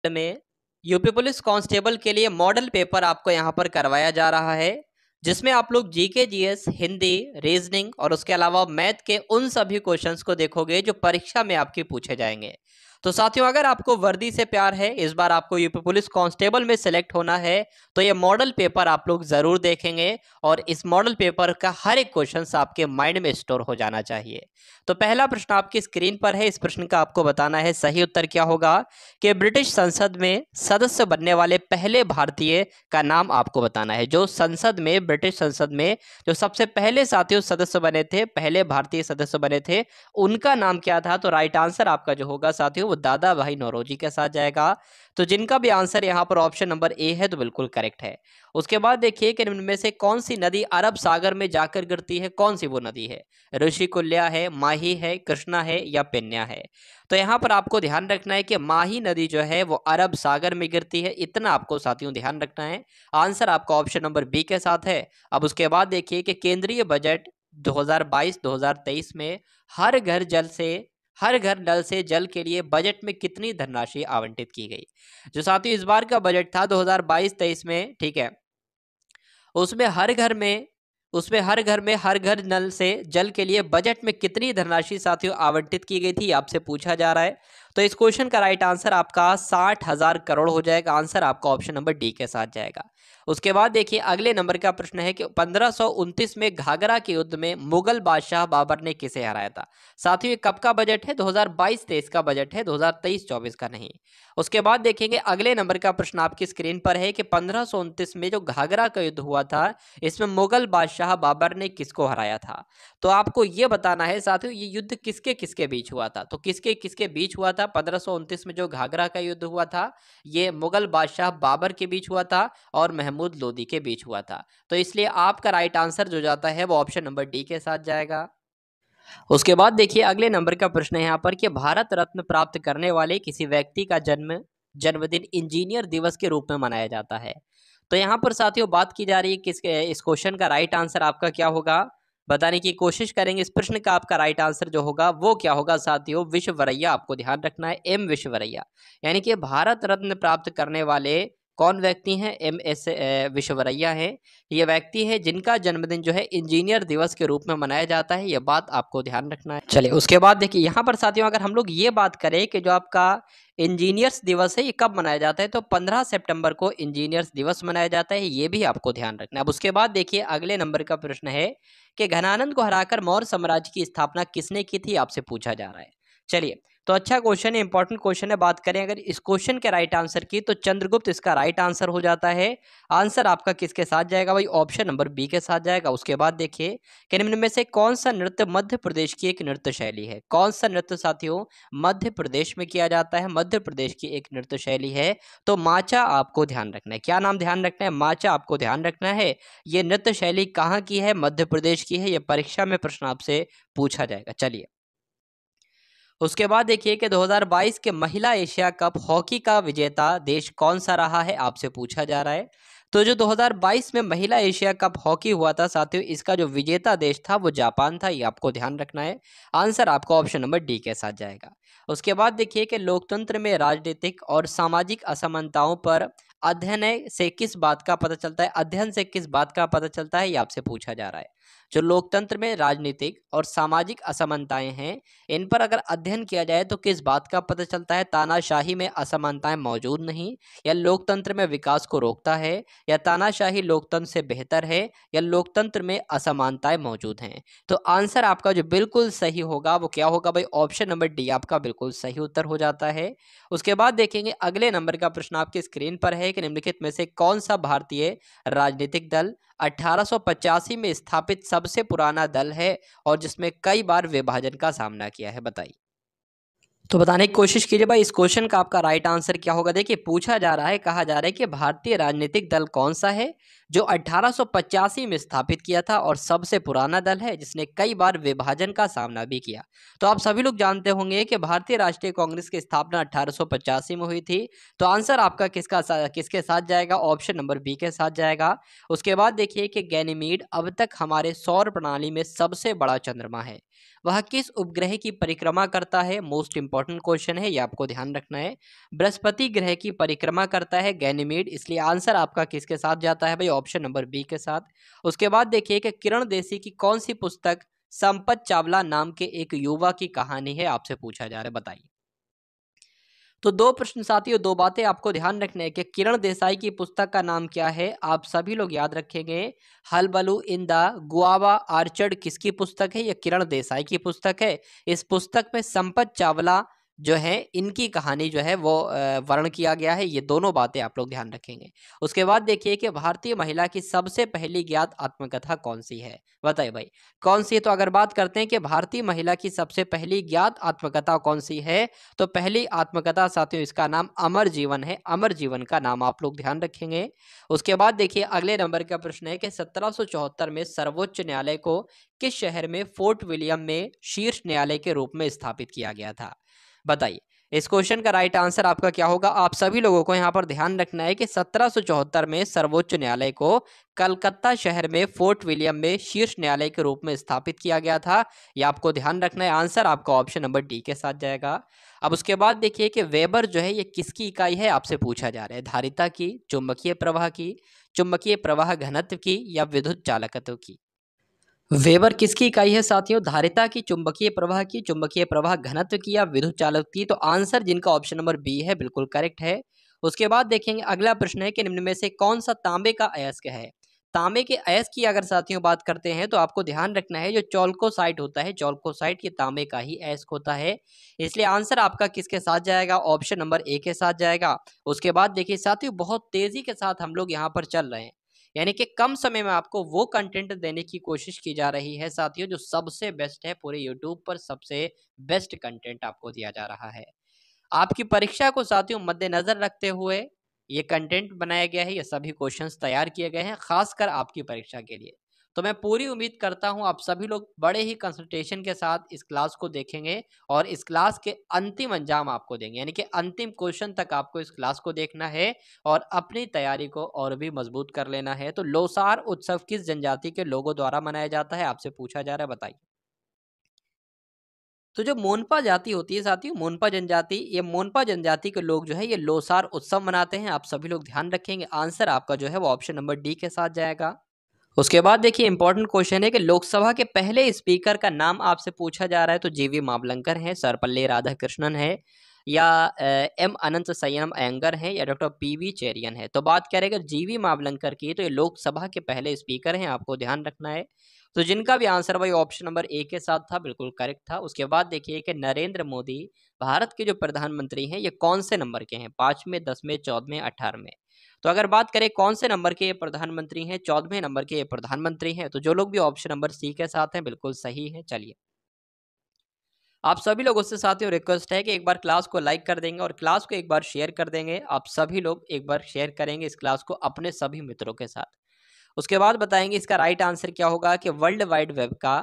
में UP police constable के लिए मॉडल पेपर आपको यहाँ पर करवाया जा रहा है, जिसमें आप लोग जीके जीएस, हिंदी, रीजनिंग और उसके अलावा मैथ के उन सभी क्वेश्चंस को देखोगे जो परीक्षा में आपके पूछे जाएंगे। तो साथियों, अगर आपको वर्दी से प्यार है, इस बार आपको यूपी पुलिस कांस्टेबल में सेलेक्ट होना है, तो ये मॉडल पेपर आप लोग जरूर देखेंगे और इस मॉडल पेपर का हर एक क्वेश्चन आपके माइंड में स्टोर हो जाना चाहिए। तो पहला प्रश्न आपकी स्क्रीन पर है, इस प्रश्न का आपको बताना है सही उत्तर क्या होगा कि ब्रिटिश संसद में सदस्य बनने वाले पहले भारतीय का नाम आपको बताना है। जो संसद में, ब्रिटिश संसद में जो सबसे पहले साथियों सदस्य बने थे, पहले भारतीय सदस्य बने थे, उनका नाम क्या था? तो राइट आंसर आपका जो होगा साथियों वो दादा भाई नौरोजी के साथ जाएगा। तो जिनका भी आंसर यहाँ पर ऑप्शन नंबर ए है तो बिल्कुल करेक्ट है। उसके बाद देखिए कि निम्न में से कौन सी नदी अरब सागर में जाकर गिरती है? कौन सी वो नदी है? ऋषिकुल्या है, माही है, कृष्णा है या पेन्या है? तो यहाँ पर आपको ध्यान रखना है कि माही नदी जो है वो अरब सागर में गिरती है, इतना आपको साथियों ध्यान रखना है। आंसर आपका ऑप्शन नंबर बी के साथ है। अब उसके बाद देखिए कि केंद्रीय बजट 2022-2023 में हर घर नल से जल के लिए बजट में कितनी धनराशि आवंटित की गई? जो साथियों इस बार का बजट था 2022-23 में, ठीक है, उसमें हर घर में हर घर नल से जल के लिए बजट में कितनी धनराशि साथियों आवंटित की गई थी, आपसे पूछा जा रहा है। तो इस क्वेश्चन का राइट आंसर आपका 60,000 करोड़ हो जाएगा। आंसर आपका ऑप्शन नंबर डी के साथ जाएगा। उसके बाद देखिए अगले नंबर का प्रश्न है कि 1529 में घाघरा के युद्ध में मुगल बादशाह बाबर ने किसे हराया था? साथियों ये कब का बजट है? 2022-23 का बजट है, 2023-24 का नहीं। उसके बाद देखेंगे अगले नंबर का प्रश्न आपकी स्क्रीन पर है कि 1529 में जो घाघरा का युद्ध हुआ था, इसमें मुगल बादशाह बाबर ने किसको हराया था? तो आपको ये बताना है साथियों ये युद्ध किसके किसके बीच हुआ था। तो किसके किसके बीच हुआ था? 1529 में जो घाघरा का युद्ध हुआ था, ये मुगल बादशाह बाबर के बीच हुआ था और महमूद लोदी के बीच हुआ था। तो इसलिए आपका राइट आंसर जो जाता है वो ऑप्शन नंबर डी के साथ जाएगा। उसके बाद देखिए अगले नंबर का प्रश्न है यहाँ पर कि भारत रत्न प्राप्त करने वाले किसी व्यक्ति का जन्मदिन इंजीनियर दिवस के रूप में मनाया जाता है। तो यहाँ पर साथियों बात की जा रही है किसके, इस क्वेश्चन का राइट आंसर आपका क्या होगा बताने की कोशिश करेंगे। इस प्रश्न का आपका राइट आंसर जो होगा वो क्या होगा साथियों? विश्ववरैया, आपको ध्यान रखना है, एम विश्ववरैया। यानी कि भारत रत्न प्राप्त करने वाले कौन व्यक्ति हैं? एम एस विश्ववरैया है। ये व्यक्ति है जिनका जन्मदिन जो है इंजीनियर दिवस के रूप में मनाया जाता है, ये बात आपको ध्यान रखना है। चलिए उसके बाद देखिए यहाँ पर साथियों अगर हम लोग ये बात करें कि जो आपका इंजीनियर्स दिवस है ये कब मनाया जाता है, तो 15 सितंबर को इंजीनियर्स दिवस मनाया जाता है, ये भी आपको ध्यान रखना है। अब उसके बाद देखिए अगले नंबर का प्रश्न है कि घनानंद को हराकर मौर्य साम्राज्य की स्थापना किसने की थी, आपसे पूछा जा रहा है। चलिए तो अच्छा क्वेश्चन है, इंपॉर्टेंट क्वेश्चन है। बात करें अगर इस क्वेश्चन के राइट आंसर की, तो चंद्रगुप्त इसका राइट आंसर हो जाता है। आंसर आपका किसके साथ जाएगा भाई? ऑप्शन नंबर बी के साथ जाएगा। उसके बाद देखिए कि निम्न में से कौन सा नृत्य मध्य प्रदेश की एक नृत्य शैली है? कौन सा नृत्य साथियों मध्य प्रदेश में किया जाता है? मध्य प्रदेश की एक नृत्य शैली है, तो माचा आपको ध्यान रखना है। क्या नाम ध्यान रखना है? माचा आपको ध्यान रखना है। ये नृत्य शैली कहाँ की है? मध्य प्रदेश की है। ये परीक्षा में प्रश्न आपसे पूछा जाएगा। चलिए उसके बाद देखिए कि 2022 के महिला एशिया कप हॉकी का विजेता देश कौन सा रहा है, आपसे पूछा जा रहा है। तो जो 2022 में महिला एशिया कप हॉकी हुआ था साथियों, इसका जो विजेता देश था वो जापान था, ये आपको ध्यान रखना है। आंसर आपका ऑप्शन नंबर डी के साथ जाएगा। उसके बाद देखिए कि लोकतंत्र में राजनीतिक और सामाजिक असमानताओं पर अध्ययन से किस बात का पता चलता है, ये आपसे पूछा जा रहा है। जो लोकतंत्र में राजनीतिक और सामाजिक असमानताएं हैं, इन पर अगर अध्ययन किया जाए तो किस बात का पता चलता है? तानाशाही में असमानताएं मौजूद नहीं, या लोकतंत्र में विकास को रोकता है, या तानाशाही लोकतंत्र से बेहतर है, या लोकतंत्र में असमानताएं मौजूद हैं। तो आंसर आपका जो बिल्कुल सही होगा वो क्या होगा भाई? ऑप्शन नंबर डी आपका बिल्कुल सही उत्तर हो जाता है। उसके बाद देखेंगे अगले नंबर का प्रश्न आपकी स्क्रीन पर है कि निम्नलिखित में से कौन सा भारतीय राजनीतिक दल 1885 में स्थापित सबसे पुराना दल है और जिसमें कई बार विभाजन का सामना किया है, बताइए। तो बताने की कोशिश कीजिए भाई इस क्वेश्चन का आपका राइट आंसर क्या होगा। देखिए पूछा जा रहा है, कहा जा रहा है कि भारतीय राजनीतिक दल कौन सा है जो 1885 में स्थापित किया था और सबसे पुराना दल है जिसने कई बार विभाजन का सामना भी किया। तो आप सभी लोग जानते होंगे कि भारतीय राष्ट्रीय कांग्रेस की स्थापना 1885 में हुई थी। तो आंसर आपका किसके साथ जाएगा? ऑप्शन नंबर बी के साथ जाएगा। उसके बाद देखिए कि गैनीमीड अब तक हमारे सौर प्रणाली में सबसे बड़ा चंद्रमा है। वह किस उपग्रह की परिक्रमा करता है? मोस्ट इंपॉर्टेंट क्वेश्चन है, ये आपको ध्यान रखना है। बृहस्पति ग्रह की परिक्रमा करता है गैनीमेड, इसलिए आंसर आपका किसके साथ जाता है भाई? ऑप्शन नंबर बी के साथ। उसके बाद देखिए कि किरण देसी की कौन सी पुस्तक संपत चावला नाम के एक युवा की कहानी है, आपसे पूछा जा रहा है, बताइए। तो दो प्रश्न साथियों, दो बातें आपको ध्यान रखना है कि किरण देसाई की पुस्तक का नाम क्या है। आप सभी लोग याद रखेंगे, हलबलू इन द गुआवा आर्चर्ड किसकी पुस्तक है? ये किरण देसाई की पुस्तक है। इस पुस्तक में संपत चावला जो है, इनकी कहानी जो है वो वर्ण किया गया है। ये दोनों बातें आप लोग ध्यान रखेंगे। उसके बाद देखिए कि भारतीय महिला की सबसे पहली ज्ञात आत्मकथा कौन सी है? बताइए भाई, कौन सी है? तो अगर बात करते हैं कि भारतीय महिला की सबसे पहली ज्ञात आत्मकथा कौन सी है, तो पहली आत्मकथा साथियों, इसका नाम अमर जीवन है। अमर जीवन का नाम आप लोग ध्यान रखेंगे। उसके बाद देखिए अगले नंबर का प्रश्न है कि 1774 में सर्वोच्च न्यायालय को किस शहर में फोर्ट विलियम में शीर्ष न्यायालय के रूप में स्थापित किया गया था? बताइए, इस क्वेश्चन का राइट आंसर आपका क्या होगा? आप सभी लोगों को यहाँ पर ध्यान रखना है कि 1774 में सर्वोच्च न्यायालय को कलकत्ता शहर में फोर्ट विलियम में शीर्ष न्यायालय के रूप में स्थापित किया गया था। ये आपको ध्यान रखना है। आंसर आपका ऑप्शन नंबर डी के साथ जाएगा। अब उसके बाद देखिए कि वेबर जो है ये किसकी इकाई है, आपसे पूछा जा रहा है। धारिता की, चुंबकीय प्रवाह की, चुंबकीय प्रवाह घनत्व की, या विद्युत चालकत्व की? वेबर किसकी इकाई है साथियों? धारिता की, चुंबकीय प्रवाह की, चुंबकीय प्रवाह घनत्व की, या विद्युत चालक की? तो आंसर जिनका ऑप्शन नंबर बी है बिल्कुल करेक्ट है। उसके बाद देखेंगे अगला प्रश्न है कि निम्न में से कौन सा तांबे का अयस्क है? तांबे के अयस्क की अगर साथियों बात करते हैं तो आपको ध्यान रखना है, जो चौल्कोसाइट होता है, चौल्कोसाइट ये तांबे का ही अयस्क होता है। इसलिए आंसर आपका किसके साथ जाएगा? ऑप्शन नंबर ए के साथ जाएगा। उसके बाद देखिए साथियों, बहुत तेजी के साथ हम लोग यहाँ पर चल रहे हैं, यानी कि कम समय में आपको वो कंटेंट देने की कोशिश की जा रही है साथियों जो सबसे बेस्ट है। पूरे यूट्यूब पर सबसे बेस्ट कंटेंट आपको दिया जा रहा है। आपकी परीक्षा को साथियों मद्देनजर रखते हुए ये कंटेंट बनाया गया है, ये सभी क्वेश्चंस तैयार किए गए हैं खासकर आपकी परीक्षा के लिए। तो मैं पूरी उम्मीद करता हूं आप सभी लोग बड़े ही कंसंट्रेशन के साथ इस क्लास को देखेंगे और इस क्लास के अंतिम अंजाम आपको देंगे, यानी कि अंतिम क्वेश्चन तक आपको इस क्लास को देखना है और अपनी तैयारी को और भी मजबूत कर लेना है। तो लोसार उत्सव किस जनजाति के लोगों द्वारा मनाया जाता है, आपसे पूछा जा रहा है, बताइए। तो जो मोनपा जाति होती है साथियों, मोनपा जनजाति, ये मोनपा जनजाति के लोग जो है ये लोसार उत्सव मनाते हैं। आप सभी लोग ध्यान रखेंगे। आंसर आपका जो है वो ऑप्शन नंबर डी के साथ जाएगा। उसके बाद देखिए इंपॉर्टेंट क्वेश्चन है कि लोकसभा के पहले स्पीकर का नाम आपसे पूछा जा रहा है। तो जीवी मावलंकर है, सर्वपल्ली राधाकृष्णन है, या एम अनंत संयम अयंगर है, या डॉक्टर पीवी चेरियन है? तो बात करें जीवी मावलंकर की, तो ये लोकसभा के पहले स्पीकर हैं, आपको ध्यान रखना है। तो जिनका भी आंसर भाई ऑप्शन नंबर ए के साथ था, बिल्कुल करेक्ट था। उसके बाद देखिए कि नरेंद्र मोदी भारत के जो प्रधानमंत्री हैं ये कौन से नंबर के हैं? 5वें, 10वें, 14वें, 18वें? तो अगर बात करें कौन से नंबर के ये प्रधानमंत्री हैं, 14वें नंबर के ये प्रधानमंत्री हैं। तो जो लोग भी ऑप्शन नंबर सी के साथ हैं बिल्कुल सही है। चलिए, आप सभी लोगों से साथियों रिक्वेस्ट है कि एक बार क्लास को लाइक कर देंगे और क्लास को एक बार शेयर कर देंगे। आप सभी लोग एक बार शेयर करेंगे इस क्लास को अपने सभी मित्रों के साथ। उसके बाद बताएंगे इसका राइट आंसर क्या होगा कि वर्ल्ड वाइड वेब का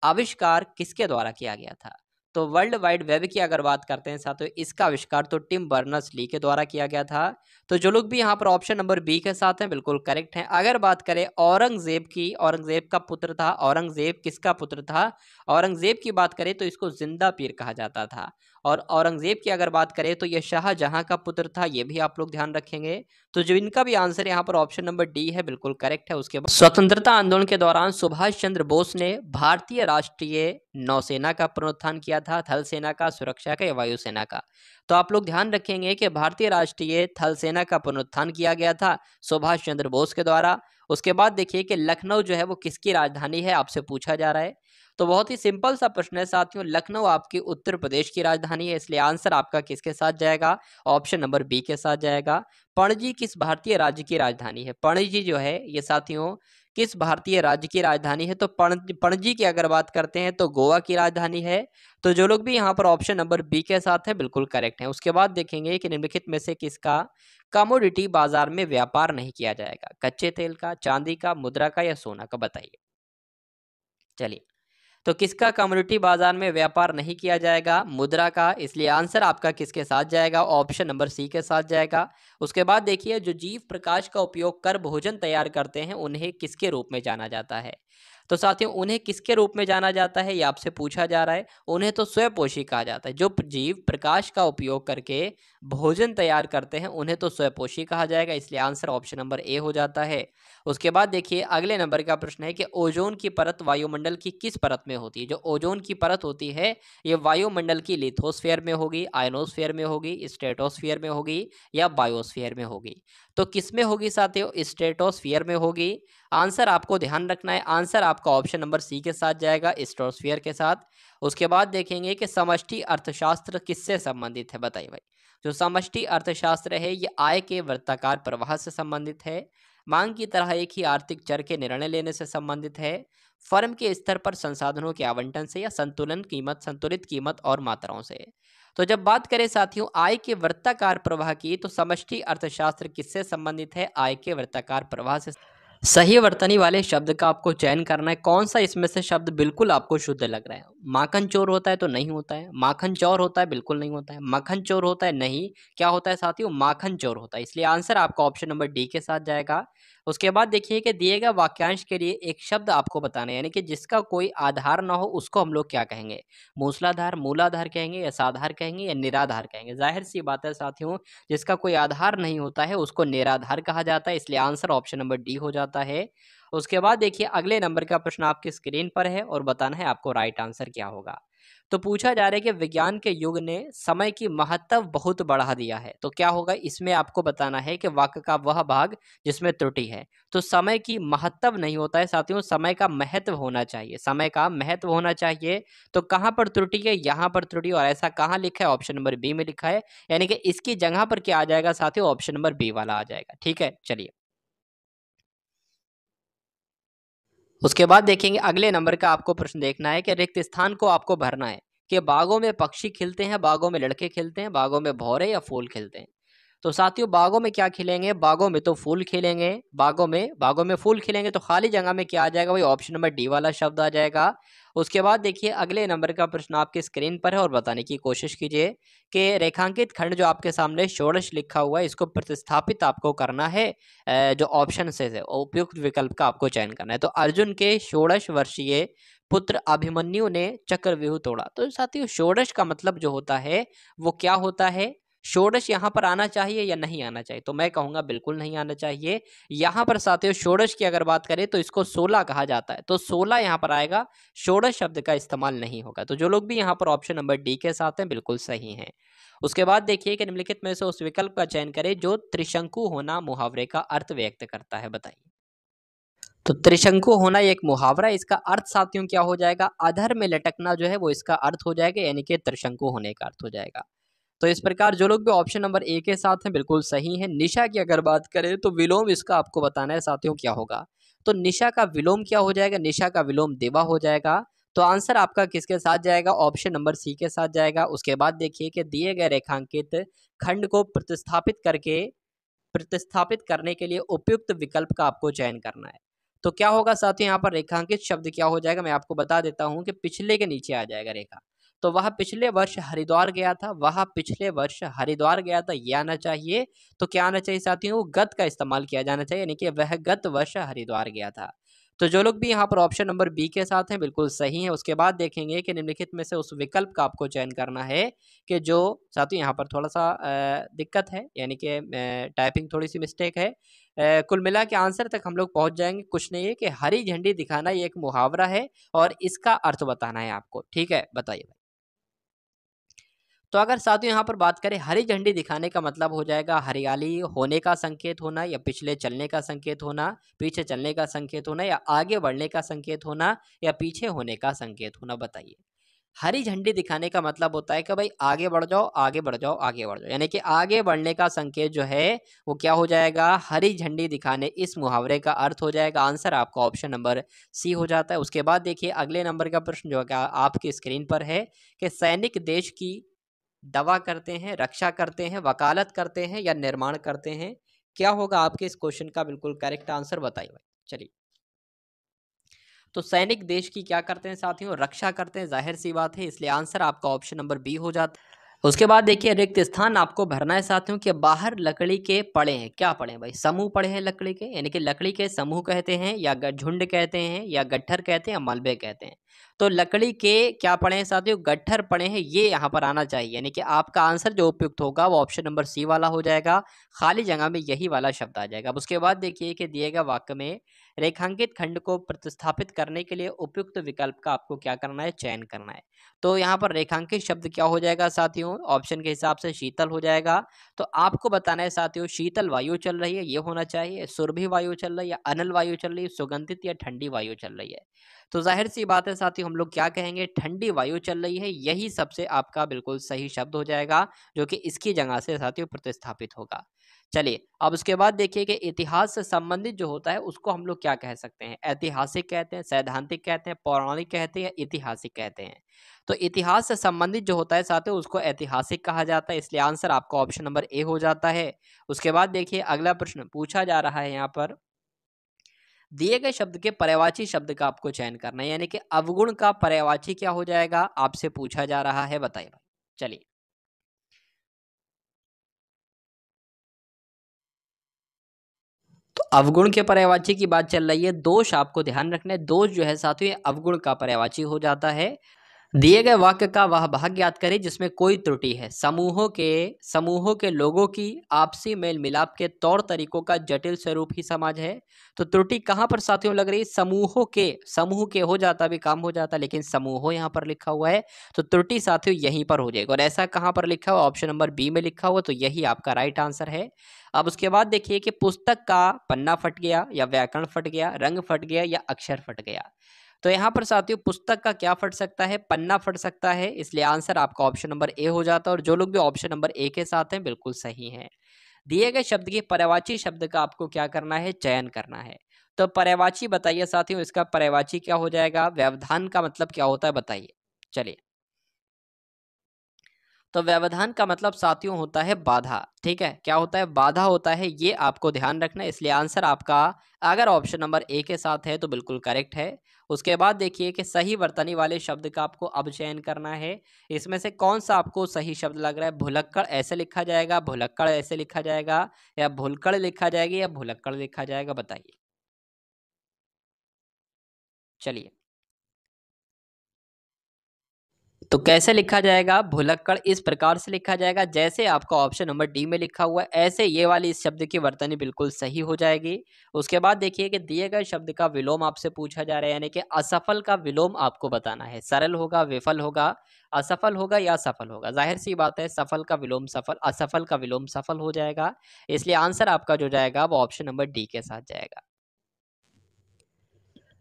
आविष्कार किसके द्वारा किया गया था? तो वर्ल्ड वाइड वेब की अगर बात करते हैं साथियों, इसका आविष्कार तो टिम बर्नर्स ली के द्वारा किया गया था। तो जो लोग भी यहाँ पर ऑप्शन नंबर बी के साथ हैं बिल्कुल करेक्ट हैं। अगर बात करें औरंगजेब की, औरंगजेब का पुत्र था, औरंगजेब किसका पुत्र था? औरंगजेब की बात करें तो इसको जिंदा पीर कहा जाता था। और औरंगजेब की अगर बात करें तो यह शाहजहां का पुत्र था, ये भी आप लोग ध्यान रखेंगे। तो जो इनका भी आंसर यहाँ पर ऑप्शन नंबर डी है बिल्कुल करेक्ट है। उसके बाद स्वतंत्रता आंदोलन के दौरान सुभाष चंद्र बोस ने भारतीय राष्ट्रीय नौसेना का पुनरुत्थान किया था, थल सेना का, सुरक्षा का, या वायुसेना का? तो आप लोग ध्यान रखेंगे कि भारतीय राष्ट्रीय थल सेना का पुनरुत्थान किया गया था सुभाष चंद्र बोस के द्वारा। उसके बाद देखिए कि लखनऊ जो है वो किसकी राजधानी है, आपसे पूछा जा रहा है। तो बहुत ही सिंपल सा प्रश्न है साथियों, लखनऊ आपकी उत्तर प्रदेश की राजधानी है, इसलिए आंसर आपका किसके साथ जाएगा? ऑप्शन नंबर बी के साथ जाएगा। पणजी किस भारतीय राज्य की राजधानी है? पणजी जो है ये साथियों किस भारतीय राज्य की राजधानी है? तो पणजी की अगर बात करते हैं तो गोवा की राजधानी है। तो जो लोग भी यहाँ पर ऑप्शन नंबर बी के साथ है बिल्कुल करेक्ट है। उसके बाद देखेंगे कि निम्नलिखित में से किसका कमोडिटी बाजार में व्यापार नहीं किया जाएगा? कच्चे तेल का, चांदी का, मुद्रा का, या सोना का? बताइए। चलिए, तो किसका कम्युनिटी बाजार में व्यापार नहीं किया जाएगा? मुद्रा का। इसलिए आंसर आपका किसके साथ जाएगा? ऑप्शन नंबर सी के साथ जाएगा। उसके बाद देखिए जो जीव प्रकाश का उपयोग कर भोजन तैयार करते हैं उन्हें किसके रूप में जाना जाता है? तो साथियों उन्हें किसके रूप में जाना जाता है, ये आपसे पूछा जा रहा है। उन्हें तो स्वपोषी कहा जाता है। जो जीव प्रकाश का उपयोग करके भोजन तैयार करते हैं उन्हें तो स्वपोषी कहा जाएगा, इसलिए आंसर ऑप्शन नंबर ए हो जाता है। उसके बाद देखिए अगले नंबर का प्रश्न है कि ओजोन की परत वायुमंडल की किस परत में होती है। जो ओजोन की परत होती है ये वायुमंडल की लिथोस्फीयर में होगी, आयनोस्फीयर में होगी, स्ट्रेटोस्फीयर में होगी या बायोस्फीयर में होगी। तो किस में होगी साथियों, स्ट्रेटोस्फीयर में होगी। आंसर आपको ध्यान रखना है, आंसर आपका ऑप्शन नंबर सी के साथ जाएगा, स्ट्रेटोस्फीयर के साथ। उसके बाद देखेंगे कि समष्टि अर्थशास्त्र किससे संबंधित है, बताइए भाई। जो समष्टि अर्थशास्त्र है ये आय के वृत्ताकार प्रवाह से संबंधित है, मांग की तरह एक ही आर्थिक चर के निर्णय लेने से संबंधित है, फर्म के स्तर पर संसाधनों के आवंटन से, या संतुलित कीमत और मात्राओं से। तो जब बात करें साथियों आय के वृत्ताकार प्रवाह की, तो समष्टि अर्थशास्त्र किससे संबंधित है, आय के वृत्ताकार प्रवाह से। सही वर्तनी वाले शब्द का आपको चयन करना है। कौन सा इसमें से शब्द बिल्कुल आपको शुद्ध लग रहा है। माखन चोर होता है तो नहीं होता है, माखन चौर होता है बिल्कुल नहीं होता है, मक्खन चोर होता है नहीं, क्या होता है साथियों, माखन चोर होता है। इसलिए आंसर आपका ऑप्शन नंबर डी के साथ जाएगा। उसके बाद देखिए कि दिए गए वाक्यांश के लिए एक शब्द आपको बताना है, यानी कि जिसका कोई आधार ना हो उसको हम लोग क्या कहेंगे, मूसलाधार, मूलाधार कहेंगे, या साधार कहेंगे, या निराधार कहेंगे। जाहिर सी बात है साथियों जिसका कोई आधार नहीं होता है उसको निराधार कहा जाता है, इसलिए आंसर ऑप्शन नंबर डी हो जाता है। उसके बाद देखिए अगले नंबर का प्रश्न आपकी स्क्रीन पर है और बताना है आपको राइट आंसर क्या होगा। तो पूछा जा रहा है कि विज्ञान के युग ने समय की महत्व बहुत बढ़ा दिया है, तो क्या होगा, इसमें आपको बताना है कि वाक्य का वह भाग जिसमें त्रुटि है। तो समय की महत्व नहीं होता है साथियों, समय का महत्व होना चाहिए, समय का महत्व होना चाहिए। तो कहां पर त्रुटि है, यहां पर त्रुटि, और ऐसा कहां लिखा है, ऑप्शन नंबर बी में लिखा है, यानी कि इसकी जगह पर क्या आ जाएगा साथियों, ऑप्शन नंबर बी वाला आ जाएगा। ठीक है, चलिए उसके बाद देखेंगे अगले नंबर का आपको प्रश्न देखना है कि रिक्त स्थान को आपको भरना है कि बागों में पक्षी खिलते हैं, बागों में लड़के खिलते हैं, बागों में भौरे या फूल खिलते हैं। तो साथियों बागों में क्या खिलेंगे, बागों में तो फूल खिलेंगे, बागों में फूल खिलेंगे, तो खाली जगह में क्या आ जाएगा, वही ऑप्शन नंबर डी वाला शब्द आ जाएगा। उसके बाद देखिए अगले नंबर का प्रश्न आपके स्क्रीन पर है और बताने की कोशिश कीजिए कि रेखांकित खंड जो आपके सामने षोडश लिखा हुआ है इसको प्रतिस्थापित आपको करना है। जो ऑप्शन से है उपयुक्त विकल्प का आपको चयन करना है। तो अर्जुन के षोडश वर्षीय पुत्र अभिमन्यु ने चक्रव्यूह तोड़ा। तो साथियों षोडश का मतलब जो होता है वो क्या होता है, षोडश यहाँ पर आना चाहिए या नहीं आना चाहिए, तो मैं कहूंगा बिल्कुल नहीं आना चाहिए। यहाँ पर साथियों षोडश की अगर बात करें तो इसको 16 कहा जाता है, तो 16 यहाँ पर आएगा, षोडश शब्द का इस्तेमाल नहीं होगा। तो जो लोग भी यहाँ पर ऑप्शन नंबर डी के साथ हैं बिल्कुल सही हैं। उसके बाद देखिए कि निम्नलिखित में से उस विकल्प का चयन करें जो त्रिशंकु होना मुहावरे का अर्थ व्यक्त करता है, बताइए। तो त्रिशंकु होना एक मुहावरा, इसका अर्थ साथियों क्या हो जाएगा, अधर में लटकना जो है वो इसका अर्थ हो जाएगा, यानी कि त्रिशंकु होने का अर्थ हो जाएगा। तो इस प्रकार जो लोग भी ऑप्शन नंबर ए के साथ हैं बिल्कुल सही है। निशा की अगर बात करें तो विलोम इसका आपको बताना है साथियों क्या होगा। तो निशा का विलोम क्या हो जाएगा, निशा का विलोम दिवा हो जाएगा। तो आंसर आपका किसके साथ जाएगा, ऑप्शन नंबर सी के साथ जाएगा। उसके बाद देखिए कि दिए गए रेखांकित खंड को प्रतिस्थापित करने के लिए उपयुक्त विकल्प का आपको चयन करना है। तो क्या होगा साथियों यहाँ पर रेखांकित शब्द क्या हो जाएगा, मैं आपको बता देता हूं कि पिछले के नीचे आ जाएगा रेखा। तो वह पिछले वर्ष हरिद्वार गया था, वह पिछले वर्ष हरिद्वार गया था, ये आना चाहिए। तो क्या आना चाहिए साथियों, वो गत का इस्तेमाल किया जाना चाहिए, यानी कि वह गत वर्ष हरिद्वार गया था। तो जो लोग भी यहाँ पर ऑप्शन नंबर बी के साथ हैं बिल्कुल सही है। उसके बाद देखेंगे कि निम्नलिखित में से उस विकल्प का आपको चयन करना है कि जो साथियों यहाँ पर थोड़ा सा दिक्कत है, यानी कि टाइपिंग थोड़ी सी मिस्टेक है। कुल मिला के आंसर तक हम लोग पहुंच जाएंगे। कुछ नहीं है कि हरी झंडी दिखाना ये एक मुहावरा है और इसका अर्थ बताना है आपको। ठीक है, बताइए भाई। तो अगर साथियों यहाँ पर बात करें हरी झंडी दिखाने का मतलब हो जाएगा हरियाली होने का संकेत होना, या पिछले चलने का संकेत होना, पीछे चलने का संकेत होना, या आगे बढ़ने का संकेत होना, या पीछे होने का संकेत होना, बताइए। हरी झंडी दिखाने का मतलब होता है कि भाई आगे बढ़ जाओ, आगे बढ़ जाओ, आगे बढ़ जाओ, यानी कि आगे बढ़ने का संकेत जो है वो क्या हो जाएगा, हरी झंडी दिखाने, इस मुहावरे का अर्थ हो जाएगा। आंसर आपका ऑप्शन नंबर सी हो जाता है। उसके बाद देखिए अगले नंबर का प्रश्न जो है आपकी स्क्रीन पर है कि सैनिक देश की दवा करते हैं, रक्षा करते हैं, वकालत करते हैं, या निर्माण करते हैं। क्या होगा आपके इस क्वेश्चन का बिल्कुल करेक्ट आंसर, बताइए भाई। चलिए, तो सैनिक देश की क्या करते हैं साथियों, रक्षा करते हैं, जाहिर सी बात है, इसलिए आंसर आपका ऑप्शन नंबर बी हो जाता है। उसके बाद देखिए रिक्त स्थान आपको भरना है साथियों कि बाहर लकड़ी के पड़े हैं, क्या पड़े हैं भाई, समूह पड़े हैं लकड़ी के, यानी कि लकड़ी के समूह कहते हैं या झुंड कहते हैं या गट्ठर कहते हैं या मलबे कहते हैं। तो लकड़ी के क्या पड़े हैं साथियों, गट्ठर पड़े हैं, ये यहाँ पर आना चाहिए, यानी कि आपका आंसर जो उपयुक्त होगा वो ऑप्शन नंबर सी वाला हो जाएगा, खाली जगह में यही वाला शब्द आ जाएगा। अब उसके बाद देखिए कि दिए गए वाक्य में रेखांकित खंड को प्रतिस्थापित करने के लिए उपयुक्त विकल्प का आपको क्या करना है, चयन करना है। तो यहाँ पर रेखांकित शब्द क्या हो जाएगा साथियों, ऑप्शन के हिसाब से शीतल हो जाएगा। तो आपको बताना है साथियों, शीतल वायु चल रही है ये होना चाहिए, सुरभि वायु चल रही है या अनल वायु चल रही है, सुगंधित या ठंडी वायु चल रही है। तो जाहिर सी बात है साथियों, हम लोग क्या कहेंगे, ठंडी वायु चल रही है, यही सबसे आपका बिल्कुल सही शब्द हो जाएगा, जो कि इसकी जगह से साथियों प्रतिस्थापित होगा। चलिए अब उसके बाद देखिए कि इतिहास से संबंधित जो होता है उसको हम लोग क्या कह सकते हैं, ऐतिहासिक कहते हैं, सैद्धांतिक कहते हैं, पौराणिक कहते हैं या ऐतिहासिक कहते हैं। तो इतिहास से संबंधित जो होता है साथियों उसको ऐतिहासिक कहा जाता है, इसलिए आंसर आपका ऑप्शन नंबर ए हो जाता है। उसके बाद देखिए अगला प्रश्न पूछा जा रहा है, यहाँ पर दिए गए शब्द के पर्यायवाची शब्द का आपको चयन करना है, यानी कि अवगुण का पर्यायवाची क्या हो जाएगा, आपसे पूछा जा रहा है, बताइए भाई। चलिए तो अवगुण के पर्यायवाची की बात चल रही है, दोष आपको ध्यान रखना है, दोष जो है साथियों ये अवगुण का पर्यायवाची हो जाता है। दिए गए वाक्य का वह भाग याद करें जिसमें कोई त्रुटि है, समूहों के लोगों की आपसी मेल मिलाप के तौर तरीकों का जटिल स्वरूप ही समाज है। तो त्रुटि कहां पर साथियों लग रही है, समूह के हो जाता भी काम हो जाता, लेकिन समूहों यहां पर लिखा हुआ है, तो त्रुटि साथियों यहीं पर हो जाएगा। और ऐसा कहां पर लिखा हुआ, ऑप्शन नंबर बी में लिखा हुआ, तो यही आपका राइट आंसर है। अब उसके बाद देखिए कि पुस्तक का पन्ना फट गया या व्याकरण फट गया, रंग फट गया या अक्षर फट गया। तो यहाँ पर साथियों पुस्तक का क्या फट सकता है, पन्ना फट सकता है, इसलिए आंसर आपका ऑप्शन नंबर ए हो जाता है। और जो लोग भी ऑप्शन नंबर ए के साथ हैं बिल्कुल सही हैं। दिए गए शब्द के पर्यायवाची शब्द का आपको क्या करना है, चयन करना है। तो पर्यायवाची बताइए साथियों, इसका पर्यायवाची क्या हो जाएगा, व्यवधान का मतलब क्या होता है बताइए। चलिए तो व्यवधान का मतलब साथियों होता है बाधा, ठीक है, क्या होता है, बाधा होता है, ये आपको ध्यान रखना है, इसलिए आंसर आपका अगर ऑप्शन नंबर ए के साथ है तो बिल्कुल करेक्ट है। उसके बाद देखिए कि सही वर्तनी वाले शब्द का आपको अब चयन करना है, इसमें से कौन सा आपको सही शब्द लग रहा है, भुलक्कड़ ऐसे लिखा जाएगा, भुलक्कड़ ऐसे लिखा जाएगा, या भुलक्कड़ लिखा जाएगी या भुलक्कड़ लिखा जाएगा, बताइए। चलिए तो कैसे लिखा जाएगा, भुलक्कड़ इस प्रकार से लिखा जाएगा जैसे आपका ऑप्शन नंबर डी में लिखा हुआ है, ऐसे ये वाली इस शब्द की वर्तनी बिल्कुल सही हो जाएगी। उसके बाद देखिए कि दिए गए शब्द का विलोम आपसे पूछा जा रहा है, यानी कि असफल का विलोम आपको बताना है, सरल होगा, विफल होगा, असफल होगा या सफल होगा। जाहिर सी बात है सफल का विलोम सफल, असफल का विलोम सफल हो जाएगा, इसलिए आंसर आपका जो जाएगा वो ऑप्शन नंबर डी के साथ जाएगा।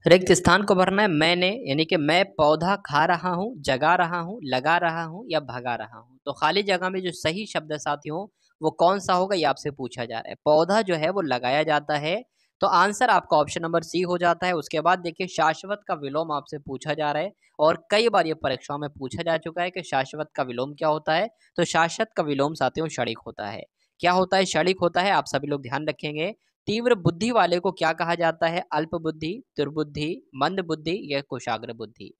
रिक्त स्थान को भरना है मैंने, यानी कि मैं पौधा खा रहा हूँ, जगा रहा हूँ, लगा रहा हूँ या भगा रहा हूँ। तो खाली जगह में जो सही शब्द है साथियों वो कौन सा होगा ये आपसे पूछा जा रहा है। पौधा जो है वो लगाया जाता है, तो आंसर आपका ऑप्शन नंबर सी हो जाता है। उसके बाद देखिए शाश्वत का विलोम आपसे पूछा जा रहा है, और कई बार ये परीक्षाओं में पूछा जा चुका है कि शाश्वत का विलोम क्या होता है। तो शाश्वत का विलोम साथियों क्षणिक होता है। क्या होता है, क्षणिक होता है, आप सभी लोग ध्यान रखेंगे। तीव्र बुद्धि वाले को क्या कहा जाता है, अल्प बुद्धि, दुर्बुद्धि, मंद बुद्धि या कुशाग्र बुद्धि।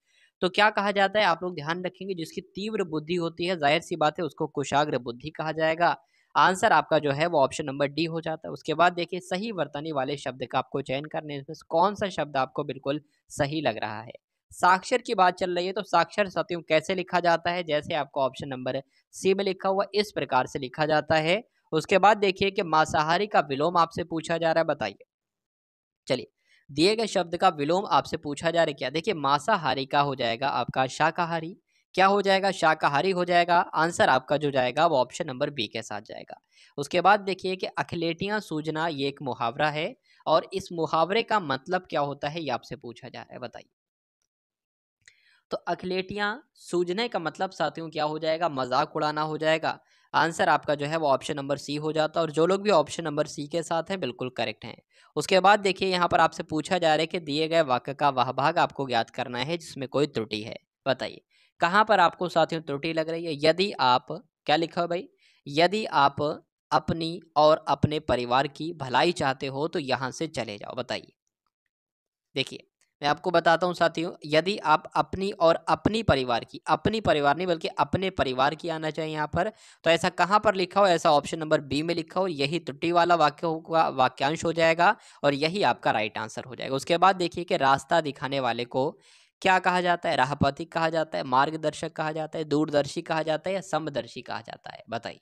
तो क्या कहा जाता है, आप लोग ध्यान रखेंगे, जिसकी तीव्र बुद्धि होती है जाहिर सी बात है उसको कुशाग्र बुद्धि कहा जाएगा। आंसर आपका जो है वो ऑप्शन नंबर डी हो जाता है। उसके बाद देखिए सही वर्तनी वाले शब्द का आपको चयन करने में कौन सा शब्द आपको बिल्कुल सही लग रहा है। साक्षर की बात चल रही है, तो साक्षर साथियों कैसे लिखा जाता है, जैसे आपको ऑप्शन नंबर सी में लिखा हुआ इस प्रकार से लिखा जाता है। उसके बाद देखिए कि मांसाहारी का विलोम आपसे पूछा जा रहा है, बताइए। चलिए दिए गए शब्द का विलोम आपसे पूछा जा रहा है, क्या देखिए मांसाहारी का हो जाएगा आपका शाकाहारी, क्या हो जाएगा, शाकाहारी हो जाएगा। आंसर आपका जो जाएगा वो ऑप्शन नंबर बी के साथ जाएगा। उसके बाद देखिए कि अखिलेटियां सूजना ये एक मुहावरा है, और इस मुहावरे का मतलब क्या होता है ये आपसे पूछा जा रहा है, बताइए। तो अखिलेटियां सूझने का मतलब साथियों क्या हो जाएगा, मजाक उड़ाना हो जाएगा। आंसर आपका जो है वो ऑप्शन नंबर सी हो जाता है, और जो लोग भी ऑप्शन नंबर सी के साथ हैं बिल्कुल करेक्ट हैं। उसके बाद देखिए यहाँ पर आपसे पूछा जा रहा है कि दिए गए वाक्य का वह भाग आपको ज्ञात करना है जिसमें कोई त्रुटि है, बताइए कहाँ पर आपको साथियों त्रुटि लग रही है। यदि आप, क्या लिखा है भाई, यदि आप अपनी और अपने परिवार की भलाई चाहते हो तो यहाँ से चले जाओ, बताइए। देखिए मैं आपको बताता हूँ साथियों, यदि आप अपनी और अपनी परिवार नहीं बल्कि अपने परिवार की आना चाहिए यहाँ पर, तो ऐसा कहाँ पर लिखा हो, ऐसा ऑप्शन नंबर बी में लिखा हो, यही त्रुटि वाला वाक्य होगा, वाक्यांश हो जाएगा और यही आपका राइट आंसर हो जाएगा। उसके बाद देखिए कि रास्ता दिखाने वाले को क्या कहा जाता है, राहपथिक कहा जाता है, मार्गदर्शक कहा जाता है, दूरदर्शी कहा जाता है या समदर्शी कहा जाता है, बताइए।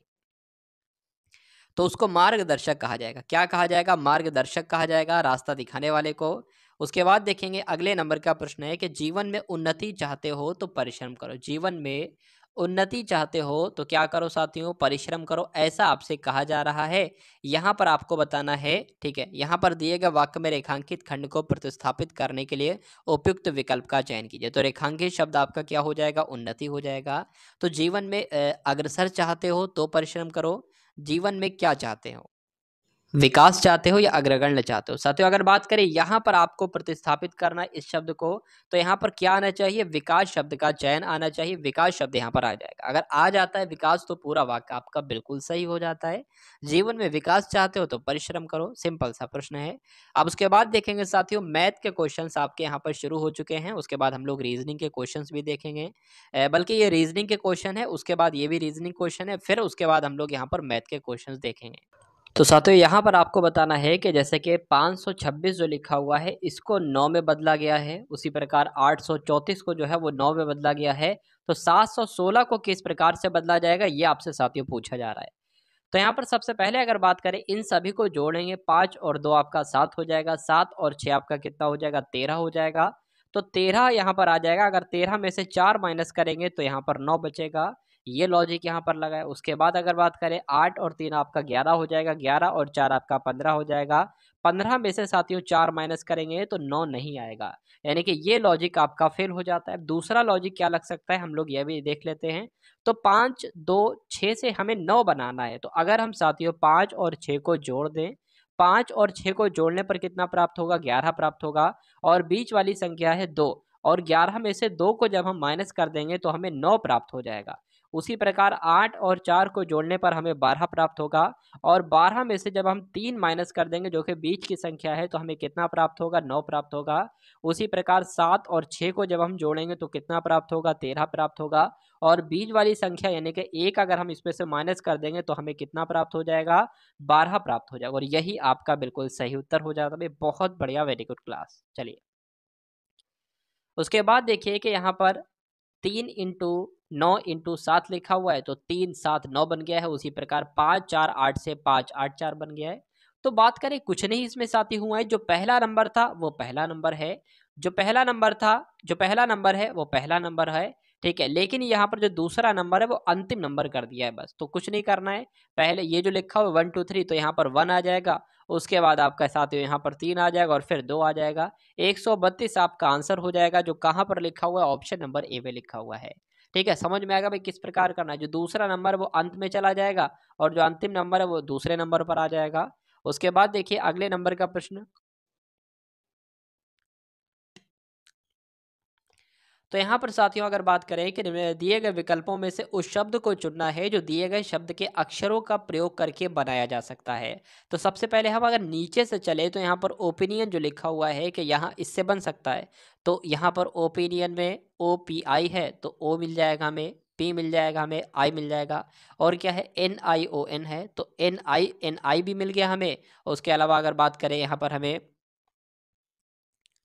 तो उसको मार्गदर्शक कहा जाएगा। क्या कहा जाएगा, मार्गदर्शक कहा जाएगा रास्ता दिखाने वाले को। उसके बाद देखेंगे अगले नंबर का प्रश्न है कि जीवन में उन्नति चाहते हो तो परिश्रम करो। जीवन में उन्नति चाहते हो तो क्या करो साथियों, परिश्रम करो, ऐसा आपसे कहा जा रहा है। यहाँ पर आपको बताना है, ठीक है, यहाँ पर दिए गए वाक्य में रेखांकित खंड को प्रतिस्थापित करने के लिए उपयुक्त विकल्प का चयन कीजिए। तो रेखांकित शब्द आपका क्या हो जाएगा, उन्नति हो जाएगा। तो जीवन में अग्रसर चाहते हो तो परिश्रम करो। जीवन में क्या चाहते हो, विकास चाहते हो या अग्रगण्य चाहते हो। साथियों अगर बात करें यहाँ पर आपको प्रतिस्थापित करना है इस शब्द को, तो यहाँ पर क्या आना चाहिए, विकास शब्द का चयन आना चाहिए। विकास शब्द यहाँ पर आ जाएगा। अगर आ जाता है विकास तो पूरा वाक्य आपका बिल्कुल सही हो जाता है। जीवन में विकास चाहते हो तो परिश्रम करो, सिंपल सा प्रश्न है। अब उसके बाद देखेंगे साथियों, मैथ के क्वेश्चंस आपके यहाँ पर शुरू हो चुके हैं। उसके बाद हम लोग रीजनिंग के क्वेश्चंस भी देखेंगे, बल्कि ये रीजनिंग के क्वेश्चन है, उसके बाद ये भी रीजनिंग क्वेश्चन है, फिर उसके बाद हम लोग यहाँ पर मैथ के क्वेश्चंस देखेंगे। तो साथियों यहाँ पर आपको बताना है कि जैसे कि 526 जो लिखा हुआ है इसको 9 में बदला गया है, उसी प्रकार 834 को जो है वो 9 में बदला गया है। तो 716 को किस प्रकार से बदला जाएगा, ये आपसे साथियों पूछा जा रहा है। तो यहाँ पर सबसे पहले अगर बात करें, इन सभी को जोड़ेंगे, 5 और 2 आपका 7 हो जाएगा, 7 और 6 आपका कितना हो जाएगा, 13 हो जाएगा। तो 13 यहाँ पर आ जाएगा। अगर 13 में से 4 माइनस करेंगे तो यहाँ पर 9 बचेगा। ये लॉजिक यहाँ पर लगा है। उसके बाद अगर बात करें, 8 और 3 आपका 11 हो जाएगा, 11 और 4 आपका 15 हो जाएगा। 15 में से साथियों 4 माइनस करेंगे तो 9 नहीं आएगा, यानी कि ये लॉजिक आपका फेल हो जाता है। दूसरा लॉजिक क्या लग सकता है, हम लोग यह भी देख लेते हैं। तो 5 2 6 से हमें 9 बनाना है। तो अगर हम साथियों 5 और 6 को जोड़ दें, 5 और 6 को जोड़ने पर कितना प्राप्त होगा, 11 प्राप्त होगा। और बीच वाली संख्या है 2, और 11 में से 2 को जब हम माइनस कर देंगे तो हमें 9 प्राप्त हो जाएगा। उसी प्रकार 8 और 4 को जोड़ने पर हमें 12 प्राप्त होगा। और 12 में से जब हम 3 माइनस कर देंगे जो कि बीच की संख्या है तो हमें कितना प्राप्त होगा, 9 प्राप्त होगा। उसी प्रकार 7 और 6 को जब हम जोड़ेंगे तो कितना प्राप्त होगा, 13 प्राप्त होगा। और बीच वाली संख्या यानी कि 1 अगर हम इसमें से माइनस कर देंगे तो हमें कितना प्राप्त हो जाएगा, 12 प्राप्त हो जाएगा। और यही आपका बिल्कुल सही उत्तर हो जाता है। बहुत बढ़िया, वेरी गुड क्लास। चलिए उसके बाद देखिए कि यहाँ पर 3 × 9 × 7 लिखा हुआ है। तो 3 7 9 बन गया है। उसी प्रकार 5 4 8 से 5 8 4 बन गया है। तो बात करें, कुछ नहीं इसमें साथी हुआ है। जो पहला नंबर था वो पहला नंबर है, जो पहला नंबर था, जो पहला नंबर है वो पहला नंबर है, ठीक है। लेकिन यहाँ पर जो दूसरा नंबर है वो अंतिम नंबर कर दिया है, बस। तो कुछ नहीं करना है। पहले ये जो लिखा हुआ 1 2 3, तो यहाँ पर 1 आ जाएगा। उसके बाद आपका साथियों यहाँ पर 3 आ जाएगा और फिर 2 आ जाएगा। 132 आपका आंसर हो जाएगा, जो कहाँ पर लिखा हुआ है, ऑप्शन नंबर ए में लिखा हुआ है। ठीक है, समझ में आएगा भाई किस प्रकार करना है। जो दूसरा नंबर है वो अंत में चला जाएगा और जो अंतिम नंबर है वो दूसरे नंबर पर आ जाएगा। उसके बाद देखिए अगले नंबर का प्रश्न। तो यहाँ पर साथियों अगर बात करें कि दिए गए विकल्पों में से उस शब्द को चुनना है जो दिए गए शब्द के अक्षरों का प्रयोग करके बनाया जा सकता है। तो सबसे पहले हम अगर नीचे से चले तो यहाँ पर ओपिनियन जो लिखा हुआ है कि यहाँ इससे बन सकता है। तो यहाँ पर ओपिनियन में OPI है तो O मिल जाएगा हमें, P मिल जाएगा हमें, I मिल जाएगा। और क्या है, NION है तो NI भी मिल गया हमें। और उसके अलावा अगर बात करें यहाँ पर हमें